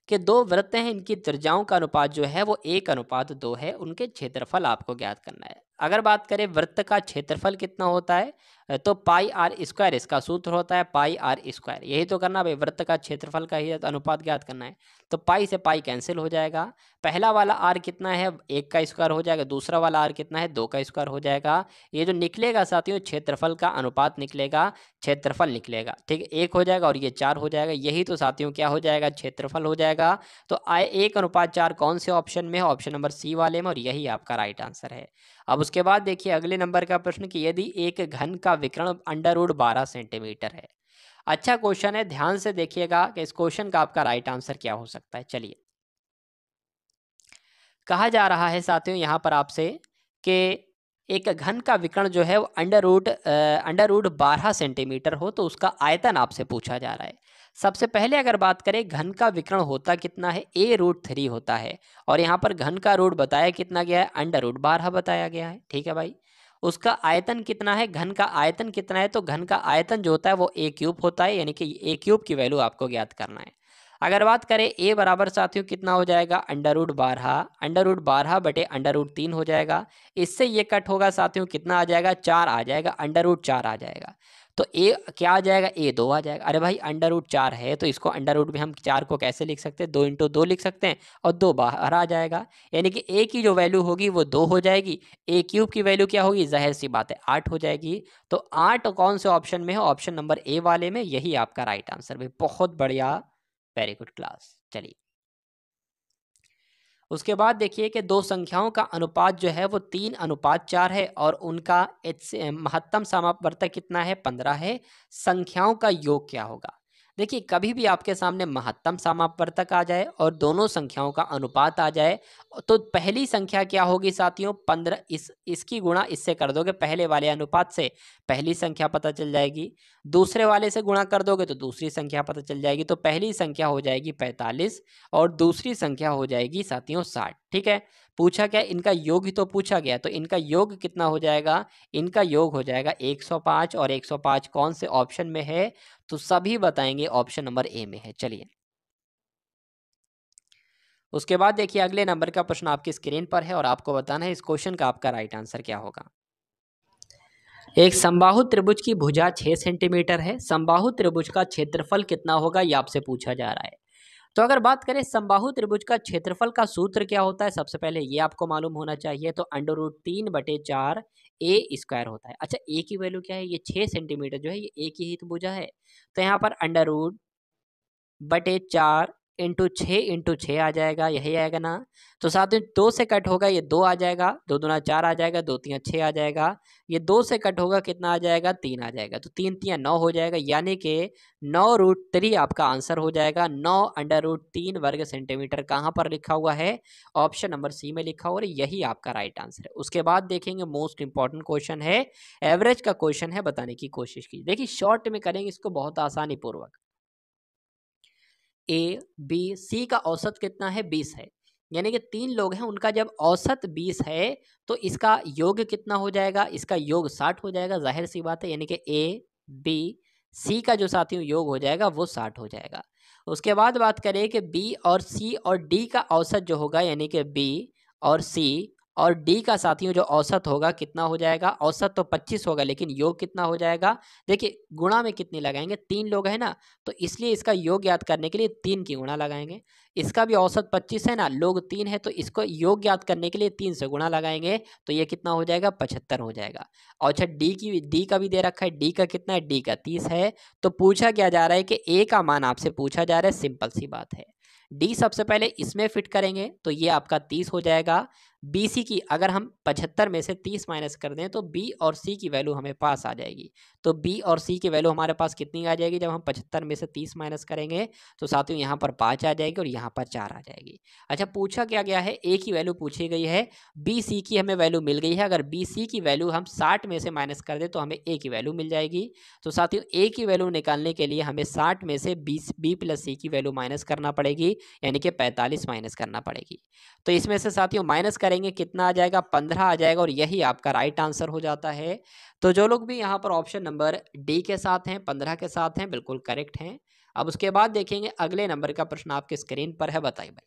कि 2 वृत्त हैं, इनकी त्रिज्याओं का अनुपात जो है वो 1:2 है, उनके क्षेत्रफल आपको ज्ञात करना है। अगर बात करें वृत्त का क्षेत्रफल कितना होता है, तो पाई आर स्क्वायर इसका सूत्र होता है, पाई आर स्क्वायर, यही तो करना भाई, वृत्त का क्षेत्रफल का ही अनुपात ज्ञात करना है। तो पाई से पाई कैंसिल हो जाएगा, पहला वाला आर कितना है, 1 का स्क्वायर हो जाएगा, दूसरा वाला आर कितना है, 2 का स्क्वायर हो जाएगा। ये जो निकलेगा साथियों, क्षेत्रफल का अनुपात निकलेगा, क्षेत्रफल निकलेगा, ठीक है, 1 हो जाएगा और ये 4 हो जाएगा, यही तो साथियों क्या हो जाएगा, क्षेत्रफल हो जाएगा। तो 1:4 कौन से ऑप्शन में है, ऑप्शन नंबर सी वाले में, और यही आपका राइट आंसर है। अब उसके बाद देखिए अगले नंबर का प्रश्न, कि यदि एक घन का विकर्ण अंडर रूट 12 सेंटीमीटर है। अच्छा क्वेश्चन है, ध्यान से देखिएगा कि इस क्वेश्चन का आपका राइट आंसर क्या हो सकता है। चलिए, कहा जा रहा है साथियों यहाँ पर आपसे कि एक घन का विकर्ण जो है वो अंडर रूट 12 सेंटीमीटर हो, तो उसका आयतन आपसे पूछा जा रहा है। सबसे पहले अगर बात करें घन का विकर्ण होता कितना है, a√3 होता है, और यहाँ पर घन का रूट बताया कितना गया है, अंडर रूट 12 बताया गया है, ठीक है भाई। उसका आयतन कितना है, घन का आयतन कितना है, तो घन का आयतन जो होता है वो a³ होता है, यानी कि a³ की वैल्यू आपको ज्ञात करना है। अगर बात करें a बराबर साथियों कितना हो जाएगा, अंडर रूट 12 बटे अंडर रूट 3 हो जाएगा। इससे ये कट होगा साथियों, कितना आ जाएगा, 4 आ जाएगा, अंडर रूट 4 आ जाएगा। तो ए क्या आ जाएगा, ए 2 आ जाएगा। अरे भाई √4 है तो इसको अंडर रूट में हम 4 को कैसे लिख सकते हैं, 2 × 2 लिख सकते हैं और 2 बाहर आ जाएगा, यानी कि ए की जो वैल्यू होगी वो 2 हो जाएगी, a³ की वैल्यू क्या होगी, जाहिर सी बात है 8 हो जाएगी। तो 8 कौन से ऑप्शन में है, ऑप्शन नंबर ए वाले में, यही आपका राइट आंसर। भाई बहुत बढ़िया, वेरी गुड क्लास। चलिए उसके बाद देखिए कि दो संख्याओं का अनुपात जो है वो 3:4 है और उनका महत्तम समापवर्तक कितना है, 15 है। संख्याओं का योग क्या होगा। देखिए कभी भी आपके सामने महत्तम समापवर्तक आ जाए और दोनों संख्याओं का अनुपात आ जाए तो पहली संख्या क्या होगी साथियों, 15, इसकी गुणा इससे कर दोगे पहले वाले अनुपात से, पहली संख्या पता चल जाएगी। दूसरे वाले से गुणा कर दोगे तो दूसरी संख्या पता चल जाएगी। तो पहली संख्या हो जाएगी 45 और दूसरी संख्या हो जाएगी साथियों 60। ठीक है, पूछा क्या, इनका योग ही तो पूछा गया, तो इनका योग कितना हो जाएगा, इनका योग हो जाएगा 105 और 105 कौन से ऑप्शन में है, तो सभी बताएंगे ऑप्शन नंबर ए में है। चलिए उसके बाद देखिए अगले नंबर का प्रश्न आपकी स्क्रीन पर है और आपको बताना है इस क्वेश्चन का आपका राइट आंसर क्या होगा। एक समबाहु त्रिभुज की भुजा 6 सेंटीमीटर है, समबाहु त्रिभुज का क्षेत्रफल कितना होगा, ये आपसे पूछा जा रहा है। तो अगर बात करें समबाहु त्रिभुज का क्षेत्रफल का सूत्र क्या होता है, सबसे पहले ये आपको मालूम होना चाहिए। तो √3/4 a² होता है। अच्छा ए की वैल्यू क्या है, ये 6 सेंटीमीटर जो है ये ए की ही तो भुजा है, तो यहाँ पर √4 इंटू 6 आ जाएगा, यही आएगा ना। तो साथ में 2 से कट होगा, ये 2 आ जाएगा, 2 दूना 4 आ जाएगा, 2 3 6 आ जाएगा, ये 2 से कट होगा कितना आ जाएगा, 3 आ जाएगा, तो 3 3 9 हो जाएगा, यानी कि 9√3 आपका आंसर हो जाएगा। 9√3 वर्ग सेंटीमीटर कहाँ पर लिखा हुआ है, ऑप्शन नंबर सी में लिखा हुआ है, यही आपका राइट आंसर है। उसके बाद देखेंगे मोस्ट इंपॉर्टेंट क्वेश्चन है, एवरेज का क्वेश्चन है, बताने की कोशिश कीजिए। देखिए शॉर्ट में करेंगे इसको बहुत आसानी पूर्वक। ए बी सी का औसत कितना है, 20 है, यानी कि 3 लोग हैं उनका जब औसत 20 है तो इसका योग कितना हो जाएगा, इसका योग 60 हो जाएगा, जाहिर सी बात है, यानी कि ए बी सी का जो साथियों योग हो जाएगा वो 60 हो जाएगा। उसके बाद बात करें कि बी और सी और डी का औसत जो होगा, यानी कि बी और सी और डी का साथियों जो औसत होगा कितना हो जाएगा, औसत तो 25 होगा लेकिन योग कितना हो जाएगा, देखिए गुणा में कितनी लगाएंगे, 3 लोग हैं ना, तो इसलिए इसका योग ज्ञात करने के लिए 3 की गुणा लगाएंगे। इसका भी औसत 25 है ना, लोग 3 है, तो इसको योग ज्ञात करने के लिए 3 से गुणा लगाएंगे, तो ये कितना हो जाएगा, 75 हो जाएगा। और अच्छा डी का भी दे रखा है, डी का कितना है, डी का 30 है। तो पूछा क्या जा रहा है कि ए का मान आपसे पूछा जा रहा है, सिंपल सी बात है, डी सबसे पहले इसमें फिट करेंगे तो ये आपका 30 हो जाएगा। बी सी की अगर हम 75 में से 30 माइनस कर दें तो बी और सी की वैल्यू हमें पास आ जाएगी। तो बी और सी की वैल्यू हमारे पास कितनी आ जाएगी, जब हम 75 में से 30 माइनस करेंगे तो साथियों यहाँ पर 5 आ जाएगी और यहाँ पर 4 आ जाएगी। अच्छा पूछा क्या गया है, ए की वैल्यू पूछी गई है, बी सी की हमें वैल्यू मिल गई है। अगर बी सी की वैल्यू हम 60 में से माइनस कर दें तो हमें ए की वैल्यू मिल जाएगी। तो साथियों ए की वैल्यू निकालने के लिए हमें 60 में से बी प्लस सी की वैल्यू माइनस करना पड़ेगी, यानी कि 45 माइनस करना पड़ेगी। तो इसमें से साथियों माइनस करेंगे कितना आ जाएगा, 15 आ जाएगा और यही आपका राइट आंसर हो जाता है। तो जो लोग भी यहाँ पर ऑप्शन नंबर डी के साथ हैं, 15 के साथ हैं, बिल्कुल करेक्ट हैं। अब उसके बाद देखेंगे अगले नंबर का प्रश्न आपके स्क्रीन पर है, बताइए भाई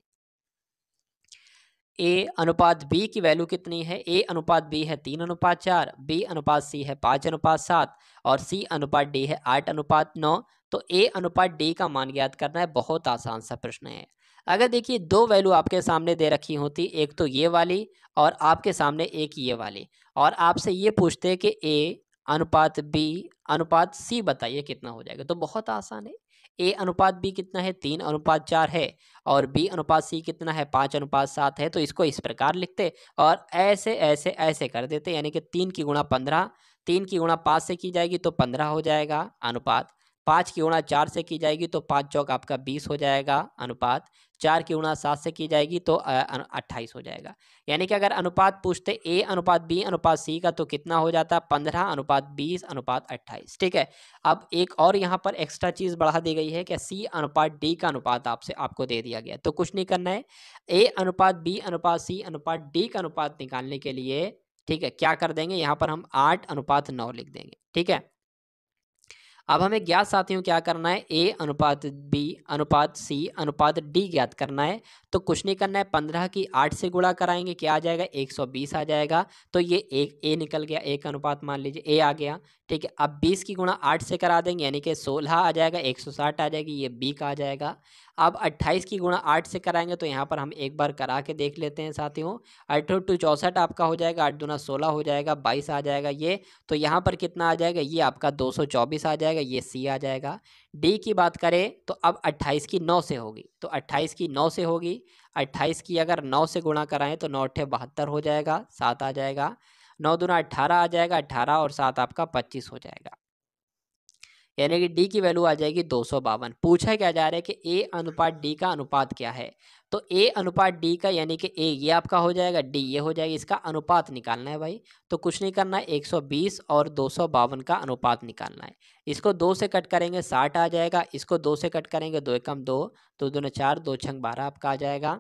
ए अनुपात बी की वैल्यू कितनी है। ए अनुपात बी है 3:4, बी अनुपात सी है 5:7 और सी अनुपात डी है 8:9। तो ए अनुपात डी का मान ज्ञात करना है, बहुत आसान सा प्रश्न है। अगर देखिए दो वैल्यू आपके सामने दे रखी होती, एक तो ये वाली और आपके सामने एक ये वाली, और आपसे ये पूछते कि ए अनुपात बी अनुपात सी बताइए कितना हो जाएगा, तो बहुत आसान है। ए अनुपात बी कितना है, 3:4 है और बी अनुपात सी कितना है, 5:7 है। तो इसको इस प्रकार लिखते और ऐसे ऐसे ऐसे कर देते, यानी कि 3 की गुणा 15, 3 की गुणा 5 से की जाएगी तो 15 हो जाएगा अनुपात, 5 की गुणा 4 से की जाएगी तो 5 चौक आपका 20 हो जाएगा अनुपात, 4 की गुणा 7 से की जाएगी तो 28 हो जाएगा। यानी कि अगर अनुपात पूछते ए अनुपात बी अनुपात सी का तो कितना हो जाता है, 15:20:28। ठीक है, अब एक और यहाँ पर एक्स्ट्रा चीज़ बढ़ा दी गई है कि सी अनुपात डी का अनुपात आपको दे दिया गया, तो कुछ नहीं करना है, ए अनुपात बी अनुपात सी अनुपात डी का अनुपात निकालने के लिए, ठीक है, क्या कर देंगे, यहाँ पर हम 8:9 लिख देंगे। ठीक है, अब हमें ज्ञात साथियों क्या करना है, ए अनुपात बी अनुपात सी अनुपात डी ज्ञात करना है। तो कुछ नहीं करना है, 15 की 8 से गुणा कराएंगे, क्या आ जाएगा, 120 आ जाएगा। तो ये एक ए निकल गया, एक अनुपात मान लीजिए ए आ गया। ठीक है, अब 20 की गुणा 8 से करा देंगे यानी कि 16 आ जाएगा, 160 आ जाएगी, ये बी का आ जाएगा। अब 28 की गुणा 8 से कराएंगे तो यहाँ पर हम एक बार करा के देख लेते हैं साथियों। 8 टू 64 आपका हो जाएगा, 8 दूना 16 हो जाएगा, 22 आ जाएगा ये। तो यहाँ पर कितना आ जाएगा, ये आपका 224 आ जाएगा, ये सी आ जाएगा। डी की बात करें तो अब 28 की 9 से होगी, तो 28 की 9 से होगी, 28 की अगर 9 से गुणा कराएं तो 9 अट्ठे 72 हो जाएगा, 7 आ जाएगा। 9 दूना 18 आ जाएगा, 18 और 7 आपका 25 हो जाएगा, यानी कि डी की वैल्यू आ जाएगी 252। पूछा क्या जा रहा है कि ए अनुपात डी का अनुपात क्या है, तो ए अनुपात डी का यानी कि ए ये आपका हो जाएगा, डी ये हो जाएगा, इसका अनुपात निकालना है भाई। तो कुछ नहीं करना है, 120 और 252 का अनुपात निकालना है। इसको 2 से कट करेंगे 60 आ जाएगा, इसको 2 से कट करेंगे 2 एकम 2, 2 दूना 4, 2 छंग 12 आपका आ जाएगा।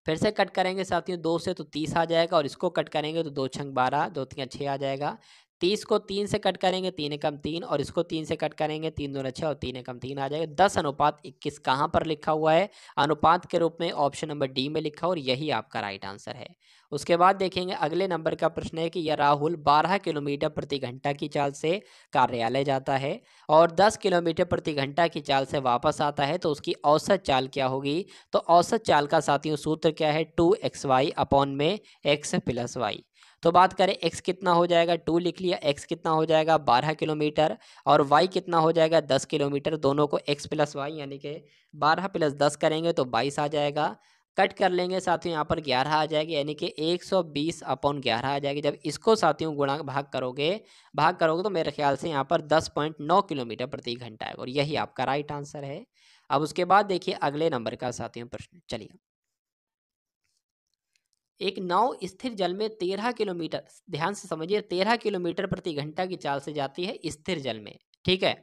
फिर से कट करेंगे साथियों 2 से तो 30 आ जाएगा, और इसको कट करेंगे तो 2 छंग 12, 2 तिया 6 आ जाएगा। 30 को 3 से कट करेंगे 3 एकम 3, और इसको 3 से कट करेंगे 3 दूना 6 और 3 एकम 3 आ जाएगा। 10 अनुपात 21 कहाँ पर लिखा हुआ है, अनुपात के रूप में ऑप्शन नंबर डी में लिखा, और यही आपका राइट आंसर है। उसके बाद देखेंगे अगले नंबर का प्रश्न है कि यह राहुल 12 किलोमीटर प्रति घंटा की चाल से कार्यालय जाता है और 10 किलोमीटर प्रति घंटा की चाल से वापस आता है, तो उसकी औसत चाल क्या होगी। तो औसत चाल का साथियों सूत्र क्या है, 2xy अपॉन में x प्लस वाई। तो बात करें x कितना हो जाएगा, 2 लिख लिया, x कितना हो जाएगा 12 किलोमीटर, और y कितना हो जाएगा 10 किलोमीटर। दोनों को x प्लस वाई यानी कि 12 प्लस 10 करेंगे तो 22 आ जाएगा। कट कर लेंगे साथियों, यहाँ पर 11 आ जाएगी, यानी कि 120 अपॉन 11 आ जाएगी। जब इसको साथियों गुणा भाग करोगे तो मेरे ख्याल से यहाँ पर 10.9 किलोमीटर प्रति घंटा है, और यही आपका राइट आंसर है। अब उसके बाद देखिए अगले नंबर का साथियों प्रश्न, चलिए। एक नाव स्थिर जल में 13 किलोमीटर, ध्यान से समझिए, 13 किलोमीटर प्रति घंटा की चाल से जाती है स्थिर जल में, ठीक है।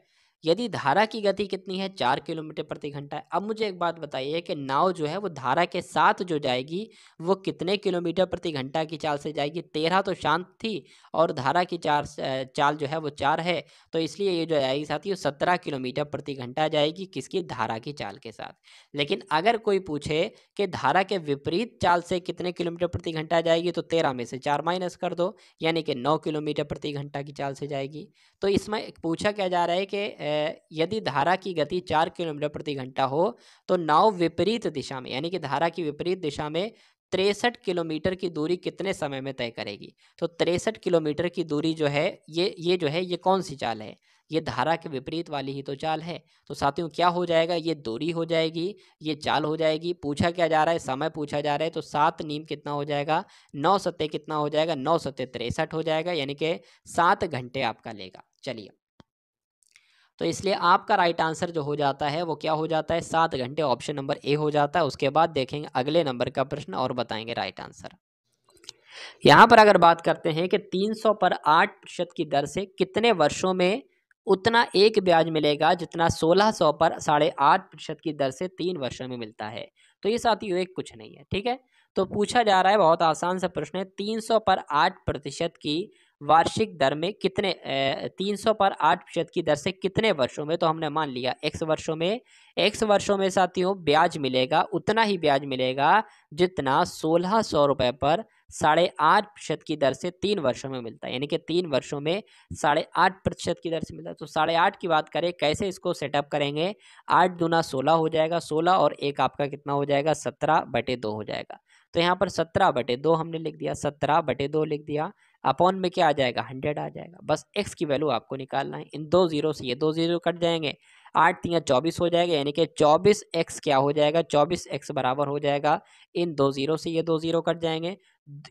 यदि धारा की गति कितनी है, 4 किलोमीटर प्रति घंटा है। अब मुझे एक बात बताइए कि नाव जो है वो धारा के साथ जो जाएगी वो कितने किलोमीटर प्रति घंटा की चाल से जाएगी। 13 तो शांत थी, और धारा की चाल जो है वो 4 है, तो इसलिए ये जो जाएगी साथियों 17 किलोमीटर प्रति घंटा जाएगी, किसकी, धारा की चाल के साथ। लेकिन अगर कोई पूछे कि धारा के विपरीत चाल से कितने किलोमीटर प्रति घंटा जाएगी, तो 13 में से 4 माइनस कर दो, यानी कि 9 किलोमीटर प्रति घंटा की चाल से जाएगी। तो इसमें पूछा क्या जा रहा है कि यदि धारा की गति 4 किलोमीटर प्रति घंटा हो तो नाव विपरीत दिशा में, यानी कि धारा की विपरीत दिशा में 63 किलोमीटर की दूरी कितने समय में तय करेगी। तो 63 किलोमीटर की दूरी जो है ये जो है ये कौन सी चाल है, ये धारा के विपरीत वाली ही तो चाल है। तो साथियों क्या हो जाएगा, ये दूरी हो जाएगी, ये चाल हो जाएगी। पूछा क्या जा रहा है, समय पूछा जा रहा है, तो 7 नीम कितना हो जाएगा, 9 सत्ते कितना हो जाएगा, 9 सत्ते 63 हो जाएगा, यानी कि 7 घंटे आपका लेगा। चलिए, तो इसलिए आपका राइट आंसर जो हो जाता है वो क्या हो जाता है, 7 घंटे, ऑप्शन नंबर ए हो जाता है। उसके बाद देखेंगे अगले नंबर का प्रश्न और बताएंगे राइट आंसर। यहाँ पर अगर बात करते हैं कि 300 पर 8% की दर से कितने वर्षों में उतना एक ब्याज मिलेगा जितना 1600 पर 8.5% की दर से 3 वर्षों में मिलता है। तो ये साथियों एक कुछ नहीं है, ठीक है। तो पूछा जा रहा है, बहुत आसान सा प्रश्न है, 300 पर 8% की वार्षिक दर में कितने 300 पर 8% की दर से कितने वर्षों में, तो हमने मान लिया x वर्षों में। x वर्षों में साथियों ब्याज मिलेगा, उतना ही ब्याज मिलेगा जितना 1600 रुपये पर 8.5% की दर से 3 वर्षों में मिलता है, यानी कि 3 वर्षों में 8.5% की दर से मिलता है। तो 8.5 की बात करें, कैसे इसको सेटअप करेंगे, 8 दूना 16 हो जाएगा, 16 और 1 आपका कितना हो जाएगा, 17/2 हो जाएगा। तो यहाँ पर 17/2 हमने लिख दिया, 17/2 लिख दिया, अपॉन में क्या आ जाएगा, 100 आ जाएगा। बस x की वैल्यू आपको निकालना है, इन 2 जीरो से ये 2 जीरो कट जाएंगे, 8 तिया 24 हो जाएगा, यानी कि 24x क्या हो जाएगा, 24x बराबर हो जाएगा, इन 2 जीरो से ये 2 जीरो कट जाएंगे,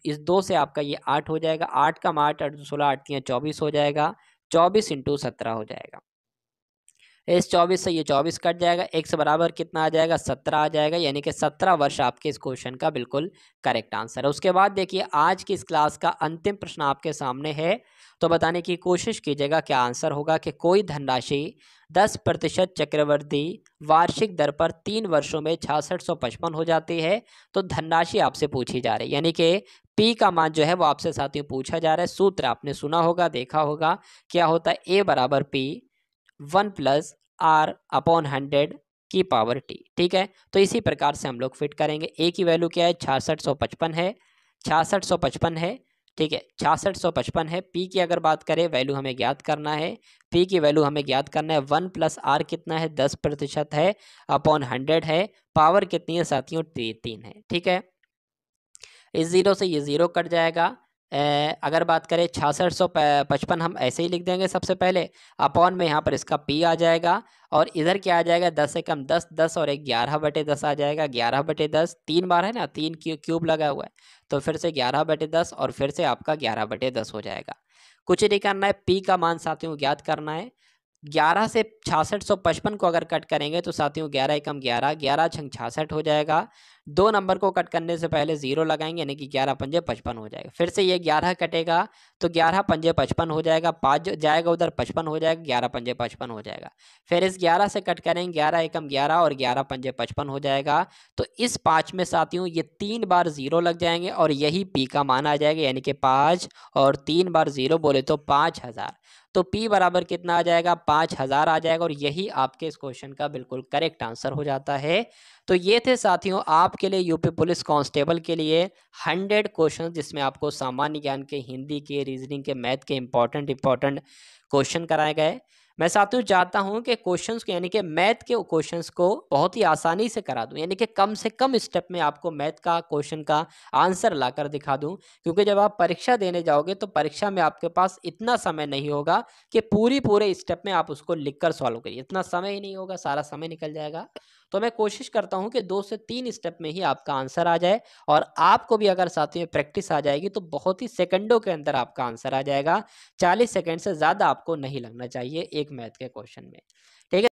इस 2 से आपका ये 8 हो जाएगा, 8 का 8 8 16 8 तिया 24 हो जाएगा, 24 इंटू 17 हो जाएगा। इस 24 से ये 24 कट जाएगा, x बराबर कितना आ जाएगा, 17 आ जाएगा, यानी कि 17 वर्ष आपके इस क्वेश्चन का बिल्कुल करेक्ट आंसर है। उसके बाद देखिए आज की इस क्लास का अंतिम प्रश्न आपके सामने है, तो बताने की कोशिश कीजिएगा क्या आंसर होगा। कि कोई धनराशि 10% चक्रवृद्धि वार्षिक दर पर 3 वर्षों में 6655 हो जाती है, तो धनराशि आपसे पूछी जा रही है, यानी कि P का मान जो है वो आपसे साथियों पूछा जा रहा है। सूत्र आपने सुना होगा, देखा होगा, क्या होता है, A बराबर P 1 प्लस आर अपॉन 100 की पावर टी, ठीक है। तो इसी प्रकार से हम लोग फिट करेंगे। ए की वैल्यू क्या है, 6655 है, 6655 है, ठीक है, 6655 है। पी की अगर बात करें वैल्यू हमें ज्ञात करना है, पी की वैल्यू हमें ज्ञात करना है। 1 प्लस आर कितना है, 10% है, अपॉन 100 है। पावर कितनी है साथियों, 3 है। ठीक है, इस जीरो से ये जीरो कट जाएगा। अगर बात करें 6655 हम ऐसे ही लिख देंगे सबसे पहले, अपॉन में यहाँ पर इसका पी आ जाएगा, और इधर क्या आ जाएगा, 10 से कम 10, 10 और 11/10 आ जाएगा। 11/10 3 बार है ना, 3 क्यूब लगा हुआ है, तो फिर से 11/10 और फिर से आपका 11/10 हो जाएगा। कुछ नहीं करना है, पी का मान साथियों ज्ञात करना है। 11 से 6655 को अगर कट करेंगे तो साथियों 11 एकम 11, 11 छंग 66 हो जाएगा। दो नंबर को कट करने से पहले जीरो लगाएंगे, यानी कि 11 पंजे 55 हो जाएगा। फिर से ये 11 कटेगा तो 11 पंजे 55 हो जाएगा, 5 जाएगा उधर 55 हो जाएगा, 11 पंजे 55 हो जाएगा। फिर इस 11 से कट करेंगे, 11 एकम 11 और 11 पंजे 55 हो जाएगा। तो इस 5 में साथियों ये 3 बार जीरो लग जाएंगे और यही पी का मान आ जाएगा, यानी कि 5 और 3 बार जीरो बोले तो 5000। तो P बराबर कितना आ जाएगा, 5000 आ जाएगा, और यही आपके इस क्वेश्चन का बिल्कुल करेक्ट आंसर हो जाता है। तो ये थे साथियों आपके लिए यूपी पुलिस कांस्टेबल के लिए 100 क्वेश्चन, जिसमें आपको सामान्य ज्ञान के, हिंदी के, रीजनिंग के, मैथ के इंपॉर्टेंट क्वेश्चन कराए गए। मैं साथियों चाहता हूं कि क्वेश्चंस को, यानी कि मैथ के क्वेश्चंस को बहुत ही आसानी से करा दूं, यानी कि कम से कम स्टेप में आपको मैथ का क्वेश्चन का आंसर लाकर दिखा दूं। क्योंकि जब आप परीक्षा देने जाओगे तो परीक्षा में आपके पास इतना समय नहीं होगा कि पूरे स्टेप में आप उसको लिखकर सॉल्व करिए, इतना समय ही नहीं होगा, सारा समय निकल जाएगा। तो मैं कोशिश करता हूं कि 2 से 3 स्टेप में ही आपका आंसर आ जाए, और आपको भी अगर साथ में प्रैक्टिस आ जाएगी तो बहुत ही सेकंडों के अंदर आपका आंसर आ जाएगा। 40 सेकंड से ज़्यादा आपको नहीं लगना चाहिए एक मैथ के क्वेश्चन में। ठीक है।